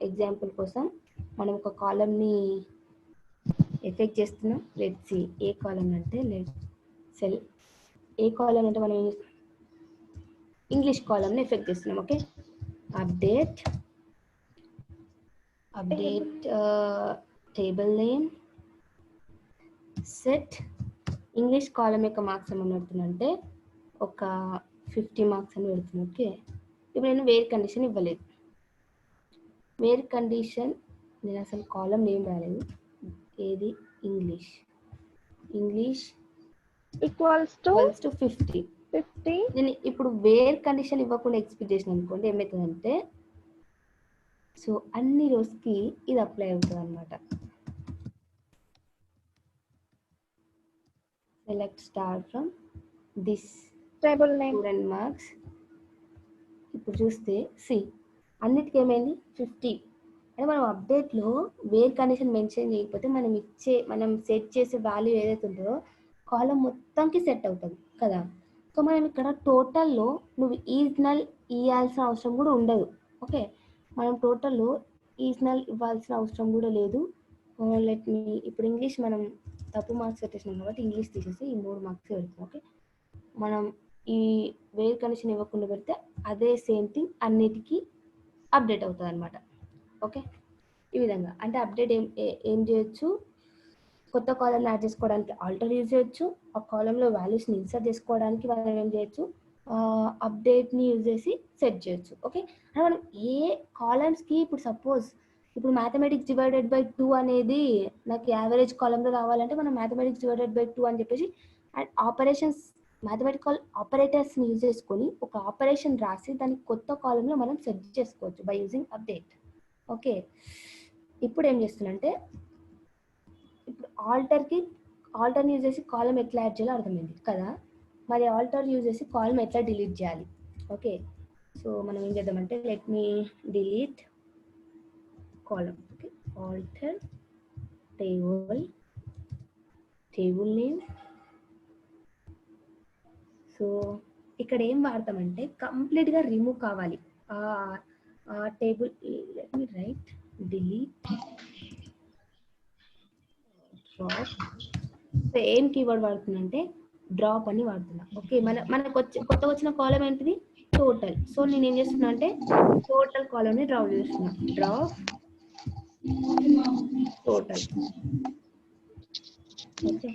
ఎగ్జాంపుల్ కోసం మనం ఒక కాలంని ఎఫెక్ట్ చేస్తున్నాం. లెట్స్ సి ఏ కాలం అంటే సెల్ ఏ కాలం అంటే మనం ఇంగ్లీష్ కాలమ్ని ఎఫెక్ట్ చేస్తున్నాం. Okay, update table name set English column యొక్క మార్క్స్ ఏమని పెడుతుందంటే ఒక 50 మార్క్స్ అని పెడుతుంది. ఓకే, ఇప్పుడు నేను వేర్ కండిషన్ ఇవ్వలేదు. వేర్ కండిషన్ నేను అసలు కాలమ్ నేమ్ రాలేదు. ఏది ఇంగ్లీష్ ఈక్వల్స్ టు 50. 50. నేను ఇప్పుడు వేర్ కండిషన్ ఇవ్వకుండా ఎక్స్పెక్ట్ చేసిన అనుకోండి ఏమవుతుందంటే సో అన్ని రోజుకి ఇది అప్లై అవుతుంది అనమాట. Select star from this table name student marks. ఇప్పుడు చూస్తే సి అన్నిటికీ ఏమైంది 50. అంటే మనం అప్డేట్లో వేర్ కండిషన్ మెన్షన్ చేయకపోతే మనం సెట్ చేసే వాల్యూ ఏదైతే ఉంటుందో కాలం మొత్తంకి సెట్ అవుతుంది కదా. సో మనం ఇక్కడ టోటల్లో నువ్వు ఈజ్నల్ ఇవ్వాల్సిన అవసరం కూడా ఉండదు. ఓకే, మనం టోటల్లో ఈజ్నల్ ఇవ్వాల్సిన అవసరం కూడా లేదు. లెట్ మీ ఇప్పుడు ఇంగ్లీష్ మనం తప్పు మార్క్స్ పెట్టేసినాం కాబట్టి ఇంగ్లీష్ తీసేసి ఈ 3 మార్క్స్ పెడతాం. ఓకే, మనం ఈ వేర్ కండిషన్ ఇవ్వకుండా పెడితే అదే సేమ్ థింగ్ అన్నిటికీ అప్డేట్ అవుతుంది అనమాట. ఓకే, ఈ విధంగా అంటే అప్డేట్ ఏం చేయొచ్చు, కొత్త కాలమ్ యాడ్ చేసుకోవడానికి ఆల్టర్ యూజ్ చేయొచ్చు, ఆ కాలంలో వాల్యూస్ని ఇన్సర్ట్ చేసుకోవడానికి మనం ఏం చేయొచ్చు, అప్డేట్ని యూజ్ చేసి సెట్ చేయొచ్చు. ఓకే, అంటే మనం ఏ కాలమ్స్కి ఇప్పుడు సపోజ్ ఇప్పుడు మ్యాథమెటిక్స్ డివైడెడ్ బై 2 అనేది నాకు యావరేజ్ కాలంలో రావాలంటే మనం మ్యాథమెటిక్స్ డివైడెడ్ బై 2 అని చెప్పేసి అండ్ ఆపరేషన్స్ మ్యాథమెటికల్ ఆపరేటర్స్ని యూజ్ చేసుకొని ఒక ఆపరేషన్ రాసి దాన్ని కొత్త కాలంలో మనం సెట్ చేసుకోవచ్చు బై యూజింగ్ అప్డేట్. ఓకే, ఇప్పుడు ఏం చేస్తున్నంటే ఇప్పుడు ఆల్టర్ని యూజ్ చేసి కాలం ఎట్లా యాడ్ చేయాలో అర్థమైంది కదా. మరి ఆల్టర్ యూజ్ చేసి కాలం ఎట్లా డిలీట్ చేయాలి. ఓకే, సో మనం ఏం చేద్దామంటే let me delete column. Okay, alter table name. So ఇక్కడ ఏం వాడతామంటే కంప్లీట్గా రిమూవ్ కావాలి ఆ table. Let me write delete drop. So ఏం కీవర్డ్ వాడుతుందంటే డ్రాప్ అని వాడుతున్నా. ఓకే, మనకు కొత్తగా వచ్చిన కాలం ఏంటిది టోటల్. సో నేను ఏం చేస్తున్నా అంటే టోటల్ కాలంని డ్రాప్ చేస్తున్నా. Drop total. ఓకే,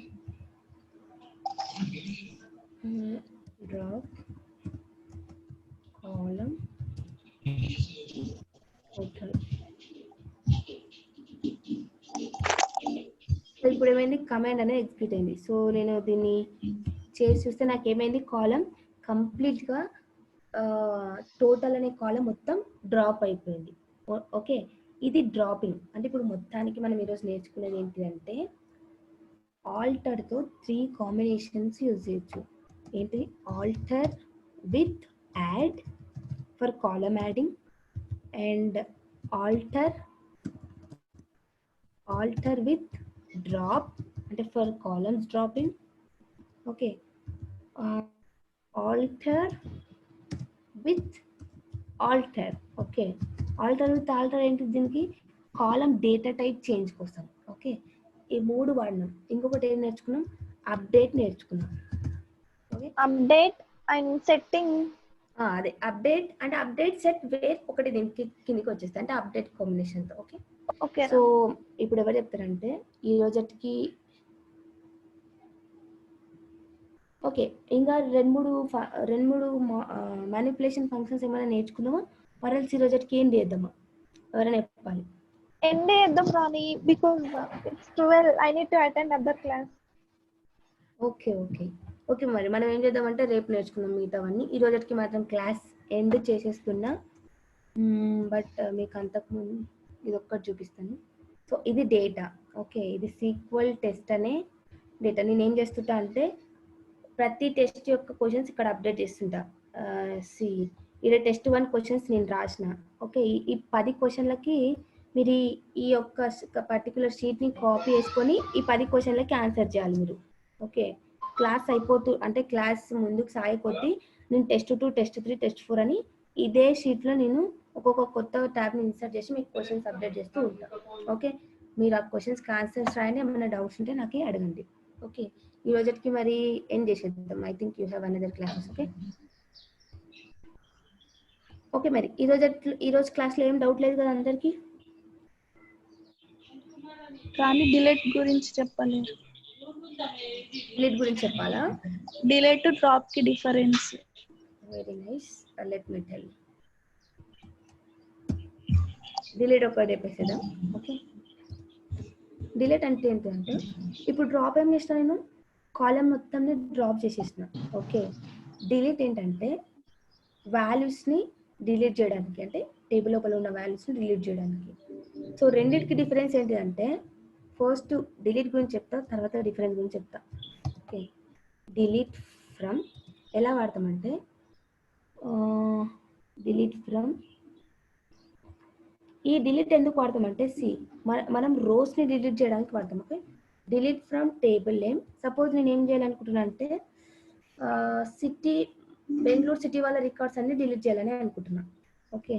డ్రాప్ కాలం టోటల్. సో ఇప్పుడు ఏమైంది కమాండ్ అనేది ఎగ్జిక్యూట్ అయింది. సో నేను దీన్ని చేసి చూస్తే నాకు ఏమైంది కాలం కంప్లీట్గా టోటల్ అనే కాలం మొత్తం డ్రాప్ అయిపోయింది. ఓకే, ఇది డ్రాపింగ్. అంటే ఇప్పుడు మొత్తానికి మనం ఈరోజు నేర్చుకునేది ఏంటి అంటే ఆల్టర్తో 3 కాంబినేషన్స్ యూజ్ చేయొచ్చు. ఏంటి alter with add for column adding and alter with drop అంటే for columns dropping. Okay, alter with alter. Okay, alter with alter ఏంటి దీనికి కాలం డేటా టైప్ చేంజ్ కోసం. ఓకే, ఈ 3 వాడినాం. ఇంకొకటి ఏం నేర్చుకున్నాం, అప్డేట్ నేర్చుకున్నాం. Okay, update and setting. అదే అప్డేట్ అంటే అప్డేట్ సెట్ వేర్ ఒకటి దీనికి కిందికి వచ్చేస్తాయి అంటే అప్డేట్ కాంబినేషన్తో. Okay, okay. సో ఇప్పుడు ఎవరు చెప్తారంటే ఈ రోజుకి ఓకే ఇంకా రెండు మూడు మ్యానిపులేషన్ ఫంక్షన్స్ ఏమైనా నేర్చుకున్నామా, వరల్స్ ఈ రోజుకి ఏం చేద్దామా ఎవరైనా చెప్పాలి. ఎండ్ చేద్దాం కానీ because it's 12 I need to attend other class. Okay మరి మనం ఏం చేద్దామంటే రేపు నేర్చుకున్నాం మిగతావన్నీ. ఈ రోజుకి మాత్రం క్లాస్ ఎండ్ చేసేస్తున్నా. బట్ మీకు అంతకుముందు ఇది ఒక్కటి చూపిస్తాను. సో ఇది డేటా. ఓకే, ఇది సీక్వెల్ టెస్ట్ అనే డేటా. నేను ఏం చేస్తుంటా అంటే ప్రతి టెస్ట్ యొక్క క్వశ్చన్స్ ఇక్కడ అప్డేట్ చేస్తుంటా. ఇక్కడ టెస్ట్ 1 క్వశ్చన్స్ నేను రాసిన. ఓకే, ఈ 10 క్వశ్చన్లకి మీరు ఈ యొక్క పర్టికులర్ షీట్ని కాపీ చేసుకొని ఈ 10 క్వశ్చన్లకి ఆన్సర్ చేయాలి మీరు. ఓకే, క్లాస్ అంటే క్లాస్ ముందుకు సాగే కొద్దీ నేను టెస్ట్ 2 టెస్ట్ 3 టెస్ట్ 4 అని ఇదే షీట్లో నేను ఒక్కొక్క కొత్త ట్యాబ్ని ఇన్సర్ట్ చేసి మీకు క్వశ్చన్స్ అప్డేట్ చేస్తూ ఉంటాను. ఓకే, మీరు ఆ క్వశ్చన్స్కి ఆన్సర్స్ రాయండి, ఏమైనా డౌట్స్ ఉంటే నాకు అడగండి. ఓకే, ఈ రోజుకి మరి ఏం చేసేద్దాం. I think you have another classes. Okay. Okay మరి ఈరోజు క్లాస్లో ఏం డౌట్ లేదు కదా అందరికి? కానీ డిలీట్ గురించి చెప్పలేదు. డిలీట్ గురించి చెప్పాలా? డిలీట్ టు డ్రాప్ కి difference. Very nice, let me tell. Delete ఒకటి చెప్పేసేదా? ఓకే, డిలీట్ అంటే ఏంటంటే ఇప్పుడు డ్రాప్ ఏం చేసిన నేను కాలం మొత్తాన్ని డ్రాప్ చేసేసిన. ఓకే, డిలీట్ ఏంటంటే వాల్యూస్ని డిలీట్ చేయడానికి, అంటే టేబుల్ లోపల ఉన్న వాల్యూస్ని డిలీట్ చేయడానికి. సో రెండింటికి డిఫరెన్స్ ఏంటిదంటే ఫస్ట్ డిలీట్ గురించి చెప్తా, తర్వాత డిఫరెన్స్ గురించి చెప్తా. ఓకే, డిలీట్ ఫ్రమ్ ఎలా వాడతామంటే డిలీట్ ఫ్రమ్, ఈ డిలీట్ ఎందుకు వాడతామంటే మనం రోస్ని డిలీట్ చేయడానికి వాడతాం. Okay, delete from table name. Suppose నేను ఏం చేయాలనుకుంటున్నా అంటే సిటీ, బెంగళూరు సిటీ వాళ్ళ రికార్డ్స్ అన్ని డిలీట్ చేయాలని అనుకుంటున్నా. Okay,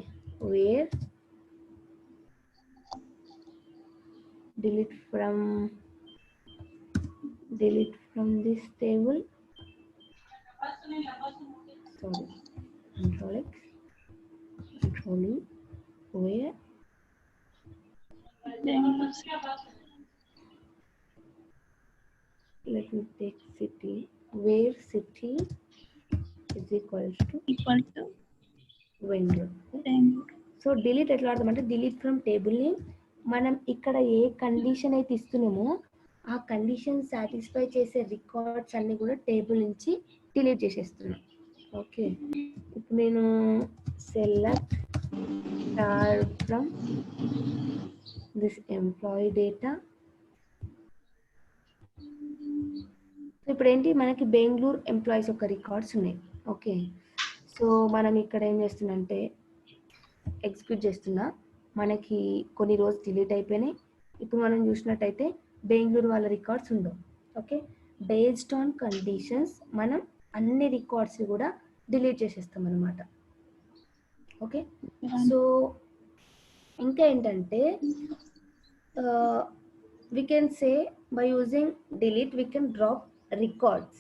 where delete from this table, sorry, control E, where let me take city, where city is equal to Bangalore. So delete ఎట్లా వాడతామంటే delete from టేబుల్ని మనం ఇక్కడ ఏ కండిషన్ అయితే ఇస్తున్నామో ఆ కండిషన్ సాటిస్ఫై చేసే రికార్డ్స్ అన్ని కూడా టేబుల్ నుంచి డిలీట్ చేసేస్తున్నాం. ఓకే, ఇప్పుడు నేను select from this employee data. ఇప్పుడు ఏంటి, మనకి బెంగళూరు ఎంప్లాయీస్ యొక్క రికార్డ్స్ ఉన్నాయి. ఓకే, సో మనం ఇక్కడ ఏం చేస్తున్నంటే ఎగ్జిక్యూట్ చేస్తున్నా, మనకి కొన్ని రోజు డిలీట్ అయిపోయినాయి. ఇప్పుడు మనం చూసినట్టయితే బెంగళూరు వాళ్ళ రికార్డ్స్ ఉండవు. ఓకే, బేస్డ్ ఆన్ కండిషన్స్ మనం అన్ని రికార్డ్స్ కూడా డిలీట్ చేసేస్తాం అనమాట. ఓకే, సో ఇంకా ఏంటంటే we can say by using delete we can drop records.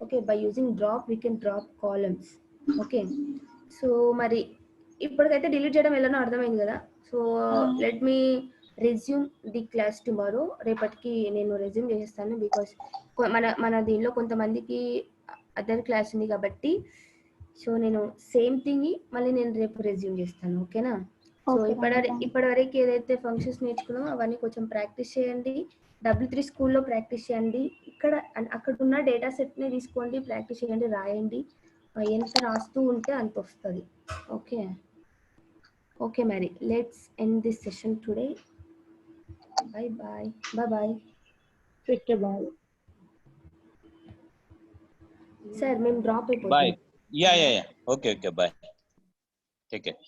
Okay, by using drop we can drop columns. Okay, so మరి ఇప్పటికైతే డిలీట్ చేయడం ఎలానో అర్థమైంది కదా. So let me resume the class tomorrow. రేపటికి నేను రెజ్యూమ్ చేసేస్తాను, బికాస్ మన దీనిలో కొంతమందికి అదర్ క్లాస్ ఉంది కాబట్టి. సో నేను సేమ్ థింగ్ మళ్ళీ నేను రేపు రెజ్యూమ్ చేస్తాను. ఓకేనా? సో ఇప్పటివరకు ఏదైతే ఫంక్షన్స్ నేర్చుకున్నామో అవన్నీ కొంచెం ప్రాక్టీస్ చేయండి. W3 స్కూల్లో ప్రాక్టీస్ చేయండి. అక్కడ ఉన్న డేటా సెట్ని తీసుకోండి, ప్రాక్టీస్ చేయండి, రాయండి. ఎంత రాస్తూ ఉంటే అంత వస్తుంది. ఓకే ఓకే మరి let's end this session today. Bye bye. Bye. Sir మేము డ్రాప్ అయిపోతాం. Bye. Yeah. Okay. Bye. Take care.